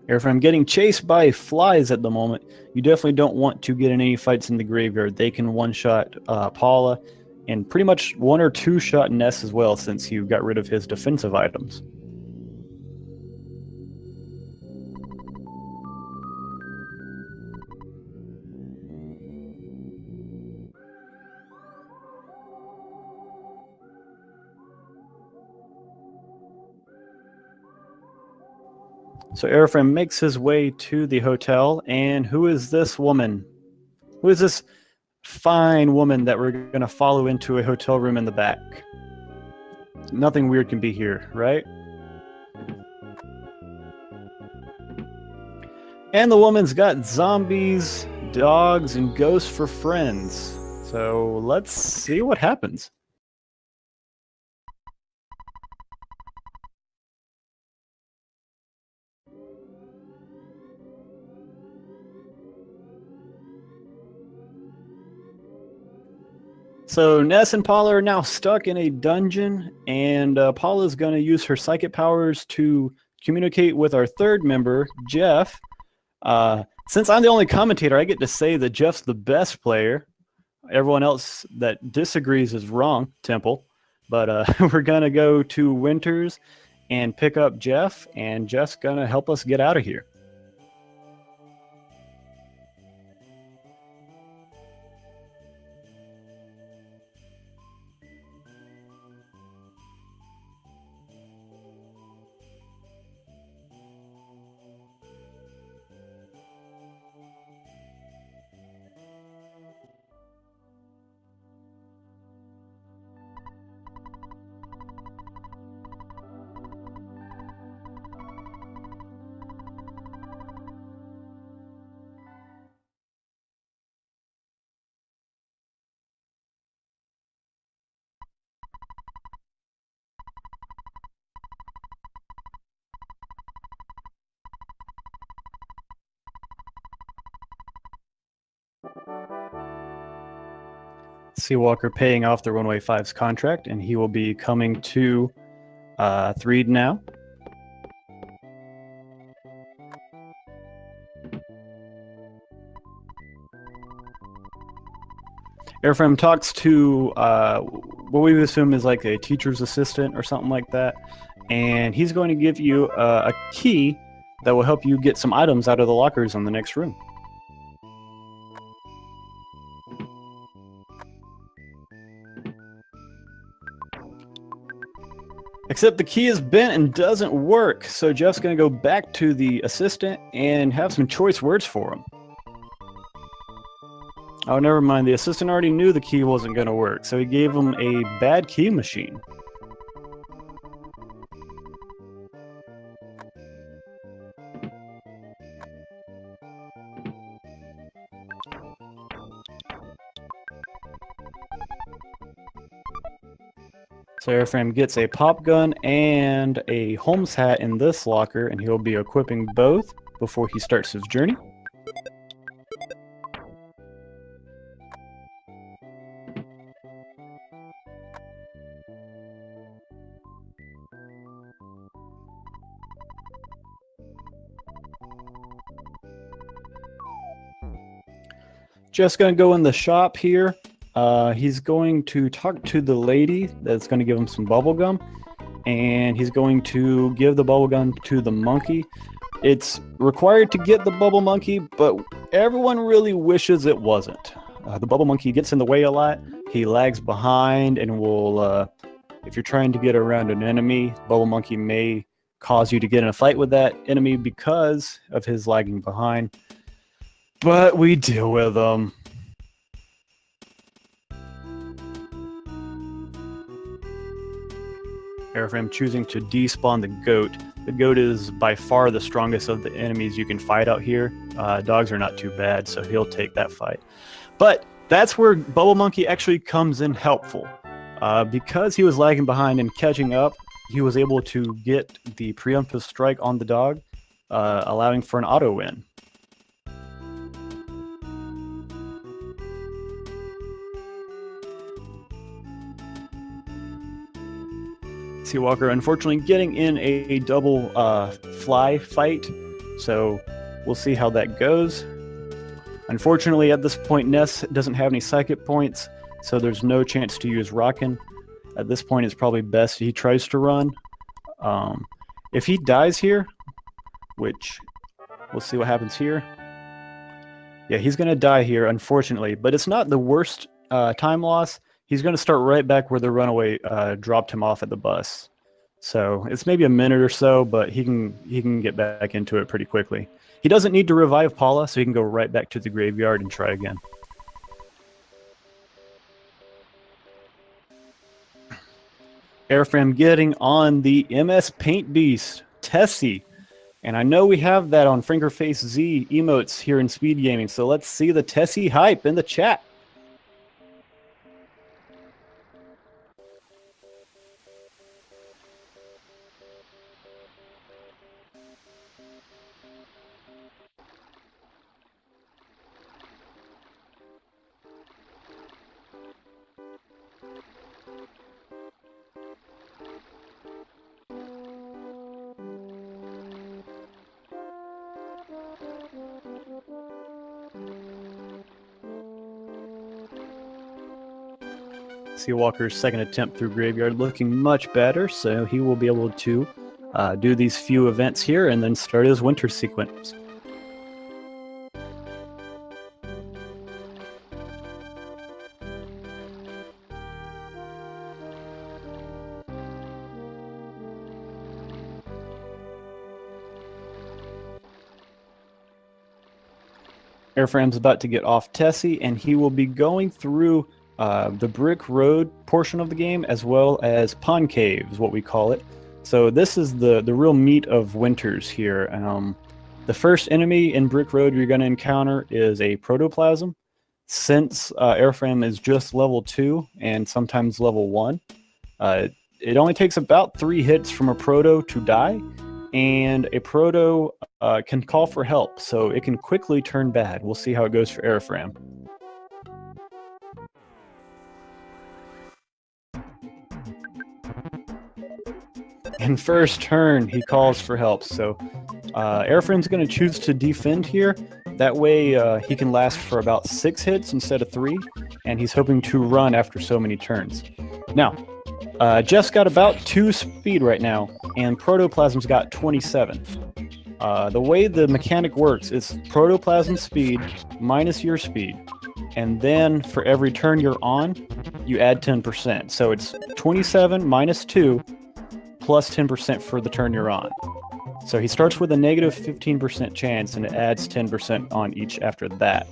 Eriphram getting chased by flies at the moment. You definitely don't want to get in any fights in the graveyard. They can one-shot Paula, and pretty much one or two-shot Ness as well, since you got rid of his defensive items. So Eriphram makes his way to the hotel, and who is this woman? Who is this fine woman that we're going to follow into a hotel room in the back? Nothing weird can be here, right? And the woman's got zombies, dogs, and ghosts for friends. So let's see what happens. So Ness and Paula are now stuck in a dungeon, and Paula's going to use her psychic powers to communicate with our third member, Jeff. Since I'm the only commentator, I get to say that Jeff's the best player. Everyone else that disagrees is wrong, Temple. But we're going to go to Winters and pick up Jeff, and Jeff's going to help us get out of here. Seawalker paying off the Runaway Five's contract, and he will be coming to Threed now. Eriphram talks to what we would assume is like a teacher's assistant or something like that, and he's going to give you a key that will help you get some items out of the lockers in the next room. Except the key is bent and doesn't work, so Jeff's going to go back to the assistant and have some choice words for him. Oh, never mind. The assistant already knew the key wasn't going to work, so he gave him a bad key machine. So Eriphram gets a pop gun and a Holmes hat in this locker, and he'll be equipping both before he starts his journey. Just gonna go in the shop here. He's going to talk to the lady that's going to give him some bubble gum, and he's going to give the bubble gum to the monkey. It's required to get the bubble monkey, but everyone really wishes it wasn't. The bubble monkey gets in the way a lot. He lags behind and will, if you're trying to get around an enemy, bubble monkey may cause you to get in a fight with that enemy because of his lagging behind. But we deal with him. Eriphram choosing to despawn the goat. The goat is by far the strongest of the enemies you can fight out here. Dogs are not too bad, so he'll take that fight. But that's where Bubble Monkey actually comes in helpful. Because he was lagging behind and catching up, he was able to get the preemptive strike on the dog, allowing for an auto win. Seawalker unfortunately getting in a double fly fight, so we'll see how that goes. Unfortunately, at this point, Ness doesn't have any psychic points, so there's no chance to use Rockin'. At this point, it's probably best he tries to run. If he dies here, which we'll see what happens here. Yeah, he's going to die here, unfortunately, but it's not the worst time loss. He's going to start right back where the runaway dropped him off at the bus. So it's maybe a minute or so, but he can get back into it pretty quickly. He doesn't need to revive Paula, so he can go right back to the graveyard and try again. Eriphram getting on the MS Paint Beast, Tessie. And I know we have that on Fingerface Z emotes here in Speed Gaming, so let's see the Tessie hype in the chat. Seawalker's second attempt through Graveyard looking much better, so he will be able to do these few events here and then start his winter sequence. Eriphram's about to get off Tessie, and he will be going through the brick road portion of the game, as well as Pond Cave is what we call it. So this is the real meat of winters here. The first enemy in brick road you're going to encounter is a protoplasm. Since Eriphram is just level 2 and sometimes level 1, it only takes about 3 hits from a proto to die, and a proto can call for help, so it can quickly turn bad. We'll see how it goes for Eriphram. And first turn, he calls for help. So Eriphram's going to choose to defend here. That way he can last for about 6 hits instead of 3, and he's hoping to run after so many turns. Now, Jeff's got about 2 speed right now, and Protoplasm's got 27. The way the mechanic works is Protoplasm speed minus your speed, and then for every turn you're on, you add 10%. So it's 27 minus 2 plus 10% for the turn you're on. So he starts with a negative 15% chance, and it adds 10% on each after that.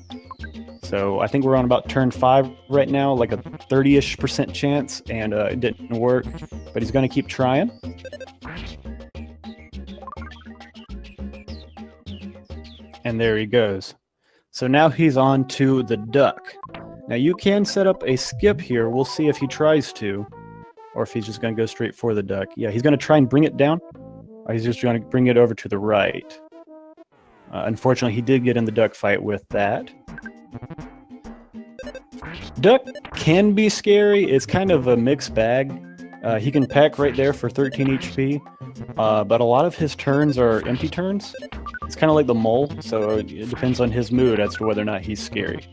So I think we're on about turn 5 right now, like a 30-ish% chance, and it didn't work, but he's going to keep trying. And there he goes. So now he's on to the duck. Now you can set up a skip here. We'll see if he tries to. or if he's just going to go straight for the duck. Yeah, he's going to try and bring it down, or he's just going to bring it over to the right. Unfortunately, he did get in the duck fight with that. Duck can be scary. It's kind of a mixed bag. He can peck right there for 13 HP, but a lot of his turns are empty turns. It's kind of like the mole, so it depends on his mood as to whether or not he's scary.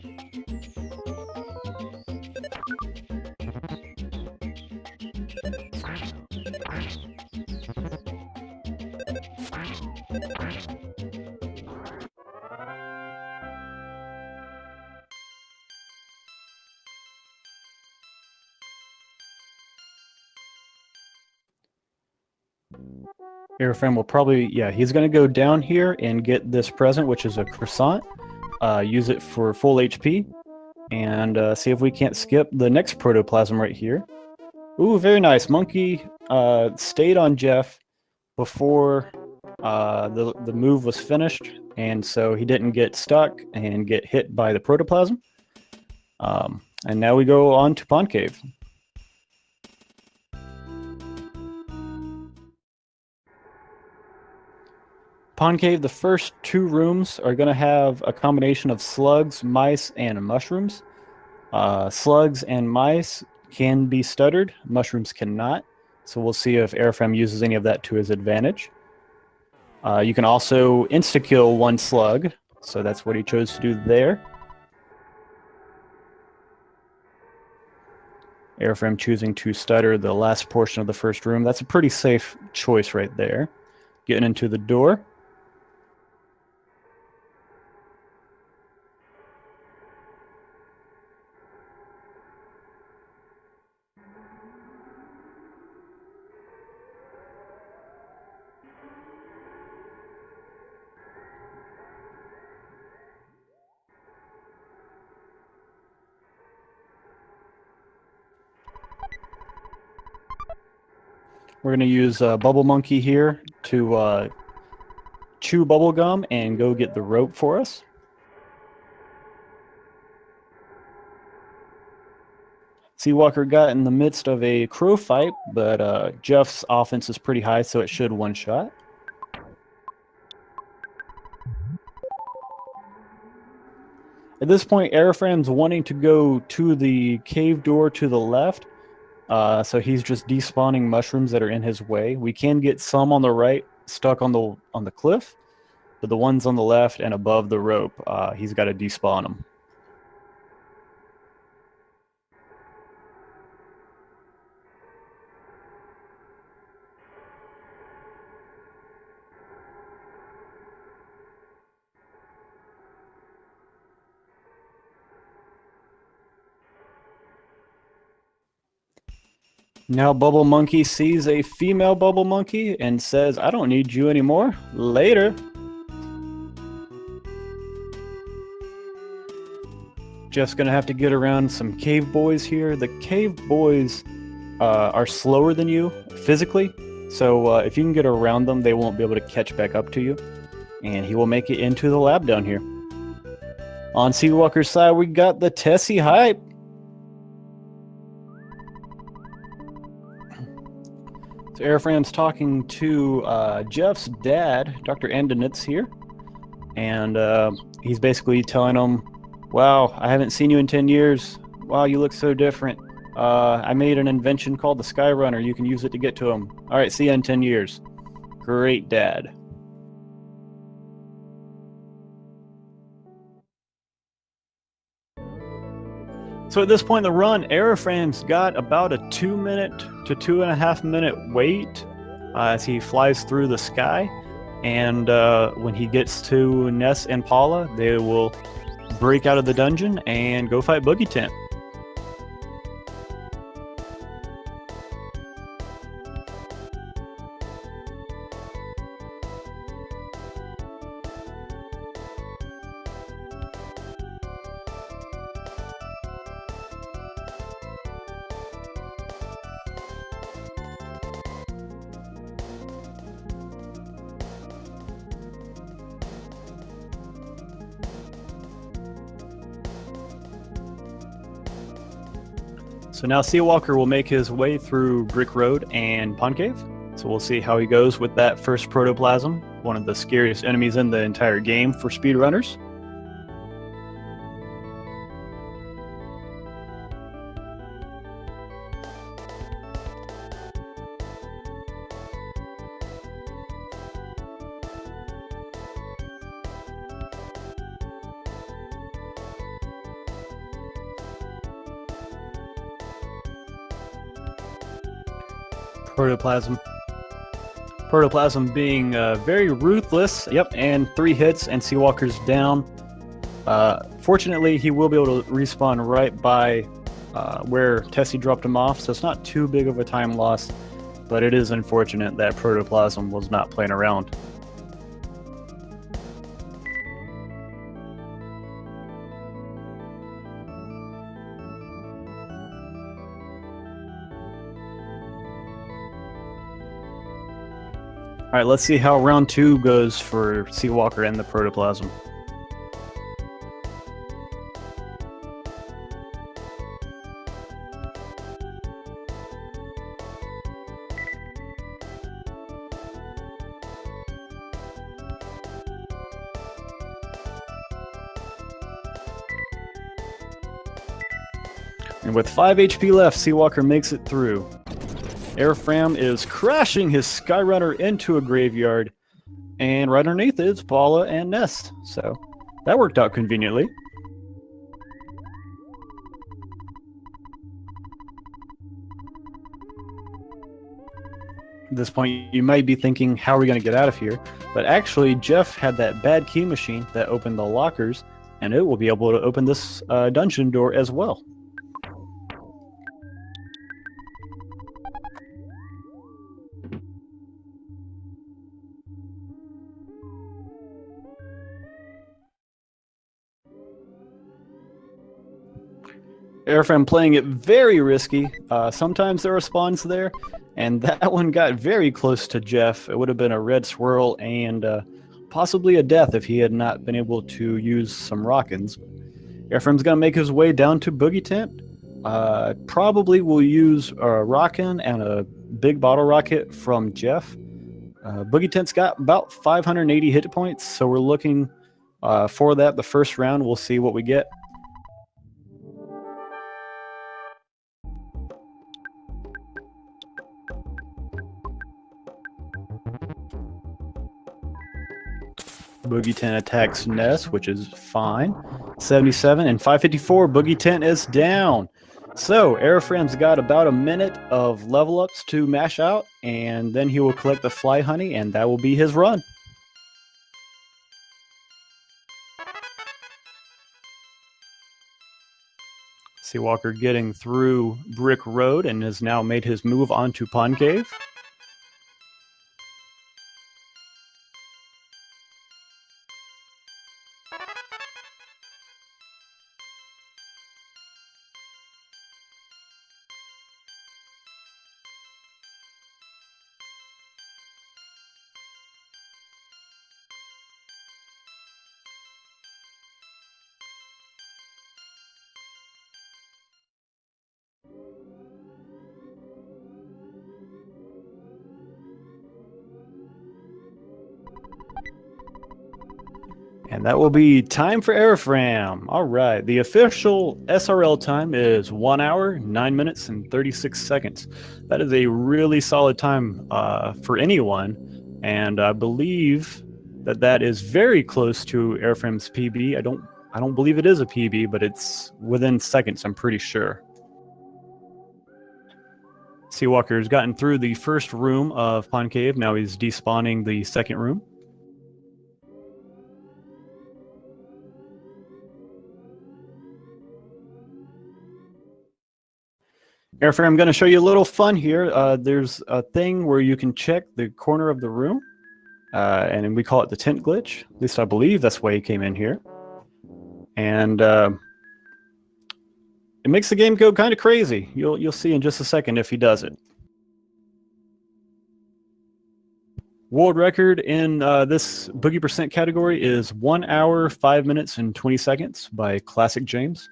Eriphram will probably, yeah, he's going to go down here and get this present, which is a croissant. Use it for full HP, and see if we can't skip the next protoplasm right here. Ooh, very nice. Monkey stayed on Jeff before the move was finished, and so he didn't get stuck and get hit by the protoplasm. And now we go on to Pond Cave. Pond Cave, the first 2 rooms are going to have a combination of slugs, mice, and mushrooms. Slugs and mice can be stuttered, mushrooms cannot. So we'll see if Eriphram uses any of that to his advantage. You can also insta-kill 1 slug, so that's what he chose to do there. Eriphram choosing to stutter the last portion of the first room. That's a pretty safe choice right there. Getting into the door. We're going to use Bubble Monkey here to chew bubble gum and go get the rope for us. Seawalker got in the midst of a crow fight, but Jeff's offense is pretty high, so it should one-shot. At this point, Eriphram's wanting to go to the cave door to the left, so he's just despawning mushrooms that are in his way. We can get some on the right stuck on the cliff, but the ones on the left and above the rope, he's got to despawn them. Now Bubble Monkey sees a female Bubble Monkey and says, "I don't need you anymore. Later." Jeff's gonna have to get around some cave boys here. The cave boys are slower than you physically, so if you can get around them, they won't be able to catch back up to you, and he will make it into the lab down here. On Seawalker's side, we got the Tessie hype. So Eriphram's talking to Jeff's dad, Dr. Andanitz here, and he's basically telling him, "Wow, I haven't seen you in 10 years. Wow, you look so different. I made an invention called the Sky Runner. You can use it to get to him. All right, see you in 10 years. Great dad." So at this point in the run, Eriphram's got about a 2-minute to 2.5-minute wait as he flies through the sky. And when he gets to Ness and Paula, they will break out of the dungeon and go fight Boogie Tent. So now Seawalker will make his way through Brick Road and Pond Cave. So we'll see how he goes with that first protoplasm, one of the scariest enemies in the entire game for speedrunners. Protoplasm being very ruthless. Yep, and 3 hits and Seawalker's down. Fortunately, he will be able to respawn right by where Tessie dropped him off, so it's not too big of a time loss, but it is unfortunate that Protoplasm was not playing around. All right, let's see how round 2 goes for Seawalker and the Protoplasm. And with 5 HP left, Seawalker makes it through. Eriphram is crashing his Skyrunner into a graveyard, and right underneath is Paula and Ness, so that worked out conveniently. At this point, you might be thinking, how are we going to get out of here? But actually, Jeff had that bad key machine that opened the lockers, and it will be able to open this dungeon door as well. Eriphram playing it very risky. Sometimes there are spawns there, and that one got very close to Jeff. It would have been a red swirl and possibly a death if he had not been able to use some rockets. Eriphram's going to make his way down to Boogie Tent. Probably will use a rockin' and a big bottle rocket from Jeff. Boogie Tent's got about 580 hit points, so we're looking for that the first round. We'll see what we get. Boogie Tent attacks Ness, which is fine. 77 and 554. Boogie Tent is down. So Eriphram's got about a minute of level ups to mash out, and then he will collect the fly honey, and that will be his run. Seawalker getting through Brick Road and has now made his move onto Pond Cave. And that will be time for Eriphram. All right, the official SRL time is 1 hour, 9 minutes, and 36 seconds. That is a really solid time for anyone, and I believe that that is very close to Eriphram's PB. I don't believe it is a PB, but it's within seconds, I'm pretty sure. Seawalker's gotten through the first room of Pond Cave. Now he's despawning the second room. Eriphram, I'm going to show you a little fun here. There's a thing where you can check the corner of the room, and we call it the tent glitch. At least I believe that's why he came in here. And it makes the game go kind of crazy. You'll see in just a second if he does it. World record in this Boogie percent category is 1 hour, 5 minutes, and 20 seconds by Classic James.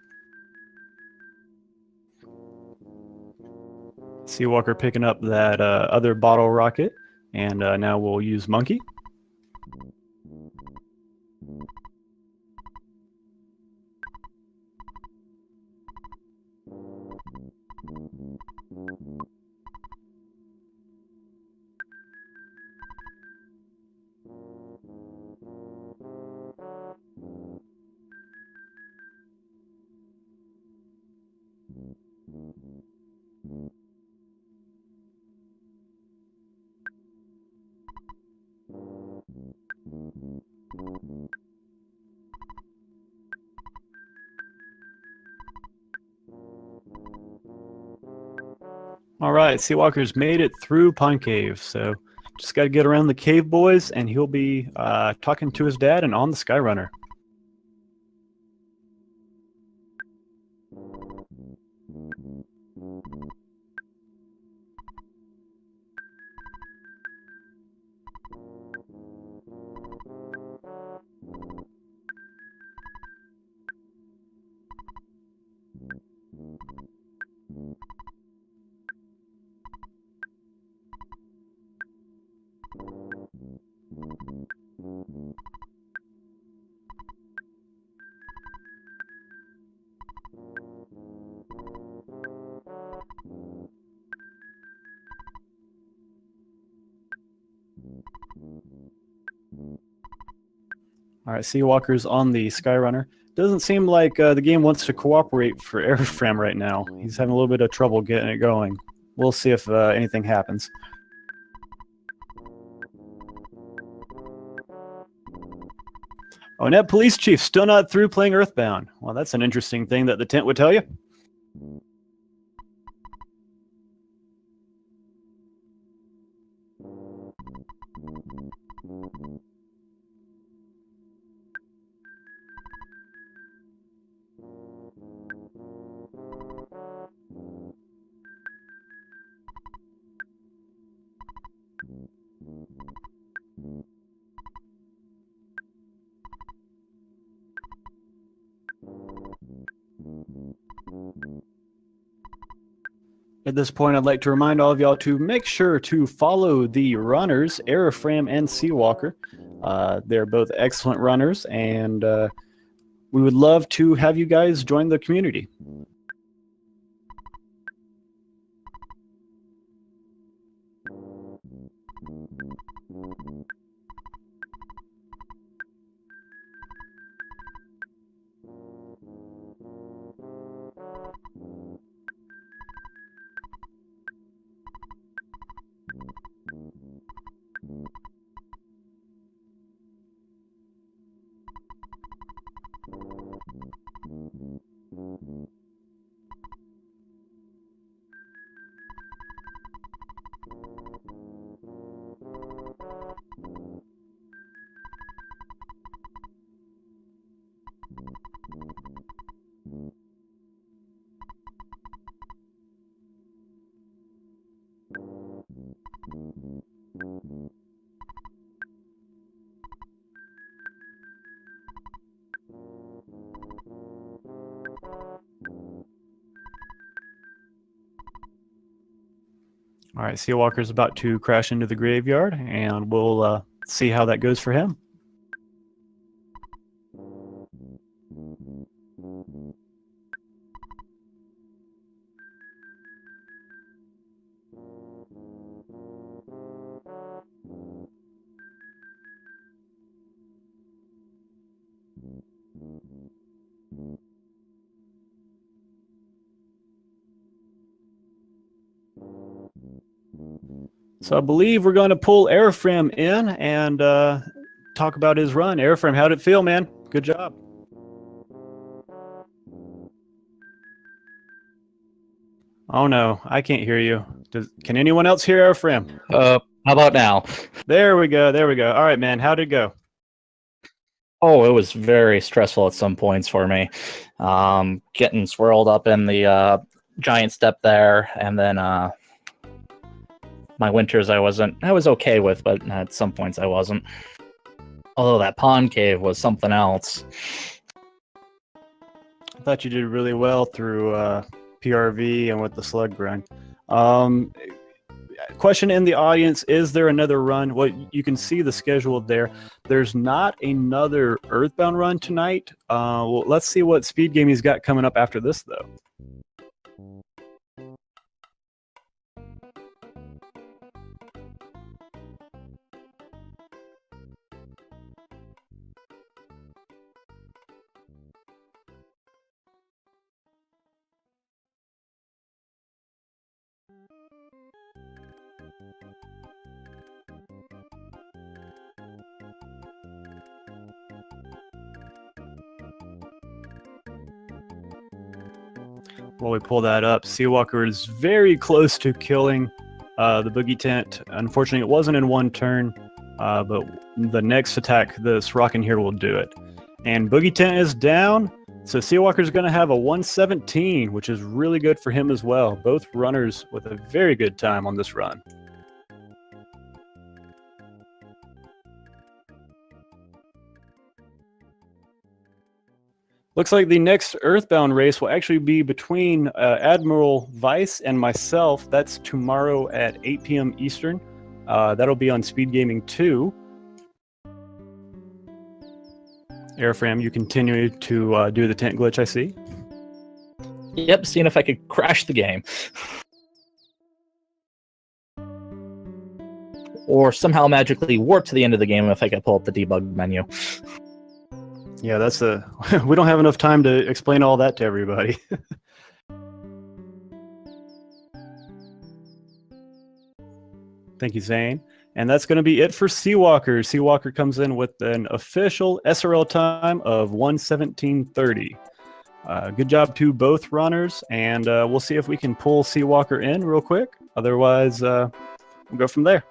Seawalker picking up that other bottle rocket, and now we'll use Monkey. All right, Seawalker's made it through Pond Cave, so just got to get around the cave boys, and he'll be talking to his dad and on the Skyrunner. All right, Seawalker's on the Skyrunner. Doesn't seem like the game wants to cooperate for Eriphram right now. He's having a little bit of trouble getting it going. We'll see if anything happens. Oh, and that police chief still not through playing EarthBound. Well, that's an interesting thing that the tent would tell you. At this point, I'd like to remind all of y'all to make sure to follow the runners, Eriphram and Seawalker. They're both excellent runners, and we would love to have you guys join the community. All right, Seawalker's about to crash into the graveyard, and we'll see how that goes for him. So I believe we're going to pull Eriphram in and talk about his run. Eriphram, how'd it feel, man? Good job. Oh no, I can't hear you. Can anyone else hear Eriphram? How about now? There we go. There we go. All right, man. How'd it go? Oh, it was very stressful at some points for me. Getting swirled up in the giant step there, and then my winters I was okay with, but at some points I wasn't. Although that pond cave was something else. I thought you did really well through PRV and with the slug grind. Question in the audience, is there another run? Well, you can see the schedule there. There's not another Earthbound run tonight. Well, let's see what speed game he's got coming up after this, though. While we pull that up, Seawalker is very close to killing the Boogie Tent. Unfortunately, it wasn't in one turn, but the next attack, this Rockin' here, will do it. And Boogie Tent is down, so Seawalker's going to have a 117, which is really good for him as well. Both runners with a very good time on this run. Looks like the next Earthbound race will actually be between Admiral Vice and myself. That's tomorrow at 8 p.m. Eastern. That'll be on Speed Gaming 2. Eriphram, you continue to do the tent glitch, I see. Yep, seeing if I could crash the game. Or somehow magically warp to the end of the game if I could pull up the debug menu. Yeah, that's we don't have enough time to explain all that to everybody. Thank you, Zane. And that's going to be it for Seawalker. Seawalker comes in with an official SRL time of 1:17:30. Good job to both runners, and we'll see if we can pull Seawalker in real quick. Otherwise, we'll go from there.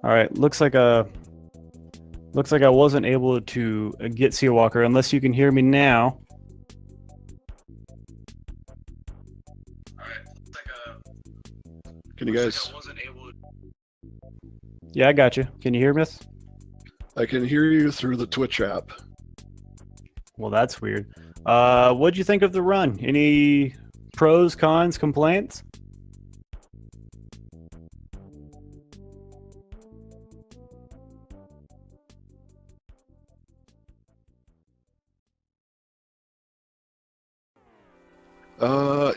All right, looks like I wasn't able to get Seawalker unless you can hear me now. Can you guys? Yeah, I got you. Can you hear me? I can hear you through the Twitch app. Well, that's weird. What'd you think of the run? Any pros, cons, complaints?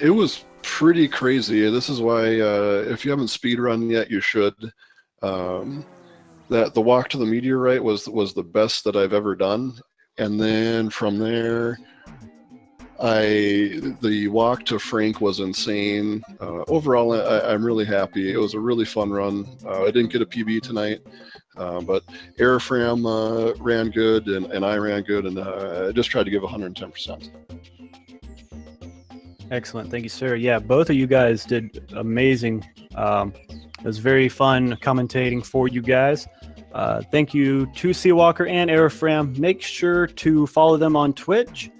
It was pretty crazy. This is why, if you haven't speedrun yet, you should. That the walk to the meteorite was the best that I've ever done, and then from there, the walk to Frank was insane. Overall, I'm really happy. It was a really fun run. I didn't get a PB tonight, but Eriphram ran good, and I ran good, and I just tried to give 110%. Excellent. Thank you, sir. Yeah, both of you guys did amazing. It was very fun commentating for you guys. Thank you to Seawalker and Eriphram. Make sure to follow them on Twitch.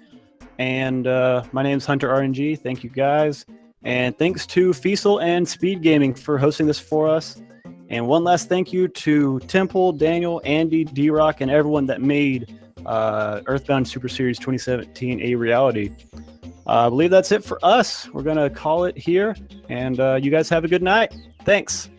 And my name's Hunter RNG. Thank you, guys. And thanks to Fiesel and Speed Gaming for hosting this for us. And one last thank you to Temple, Daniel, Andy, D-Rock, and everyone that made Earthbound Super Series 2017 a reality. I believe that's it for us. We're going to call it here, and you guys have a good night. Thanks.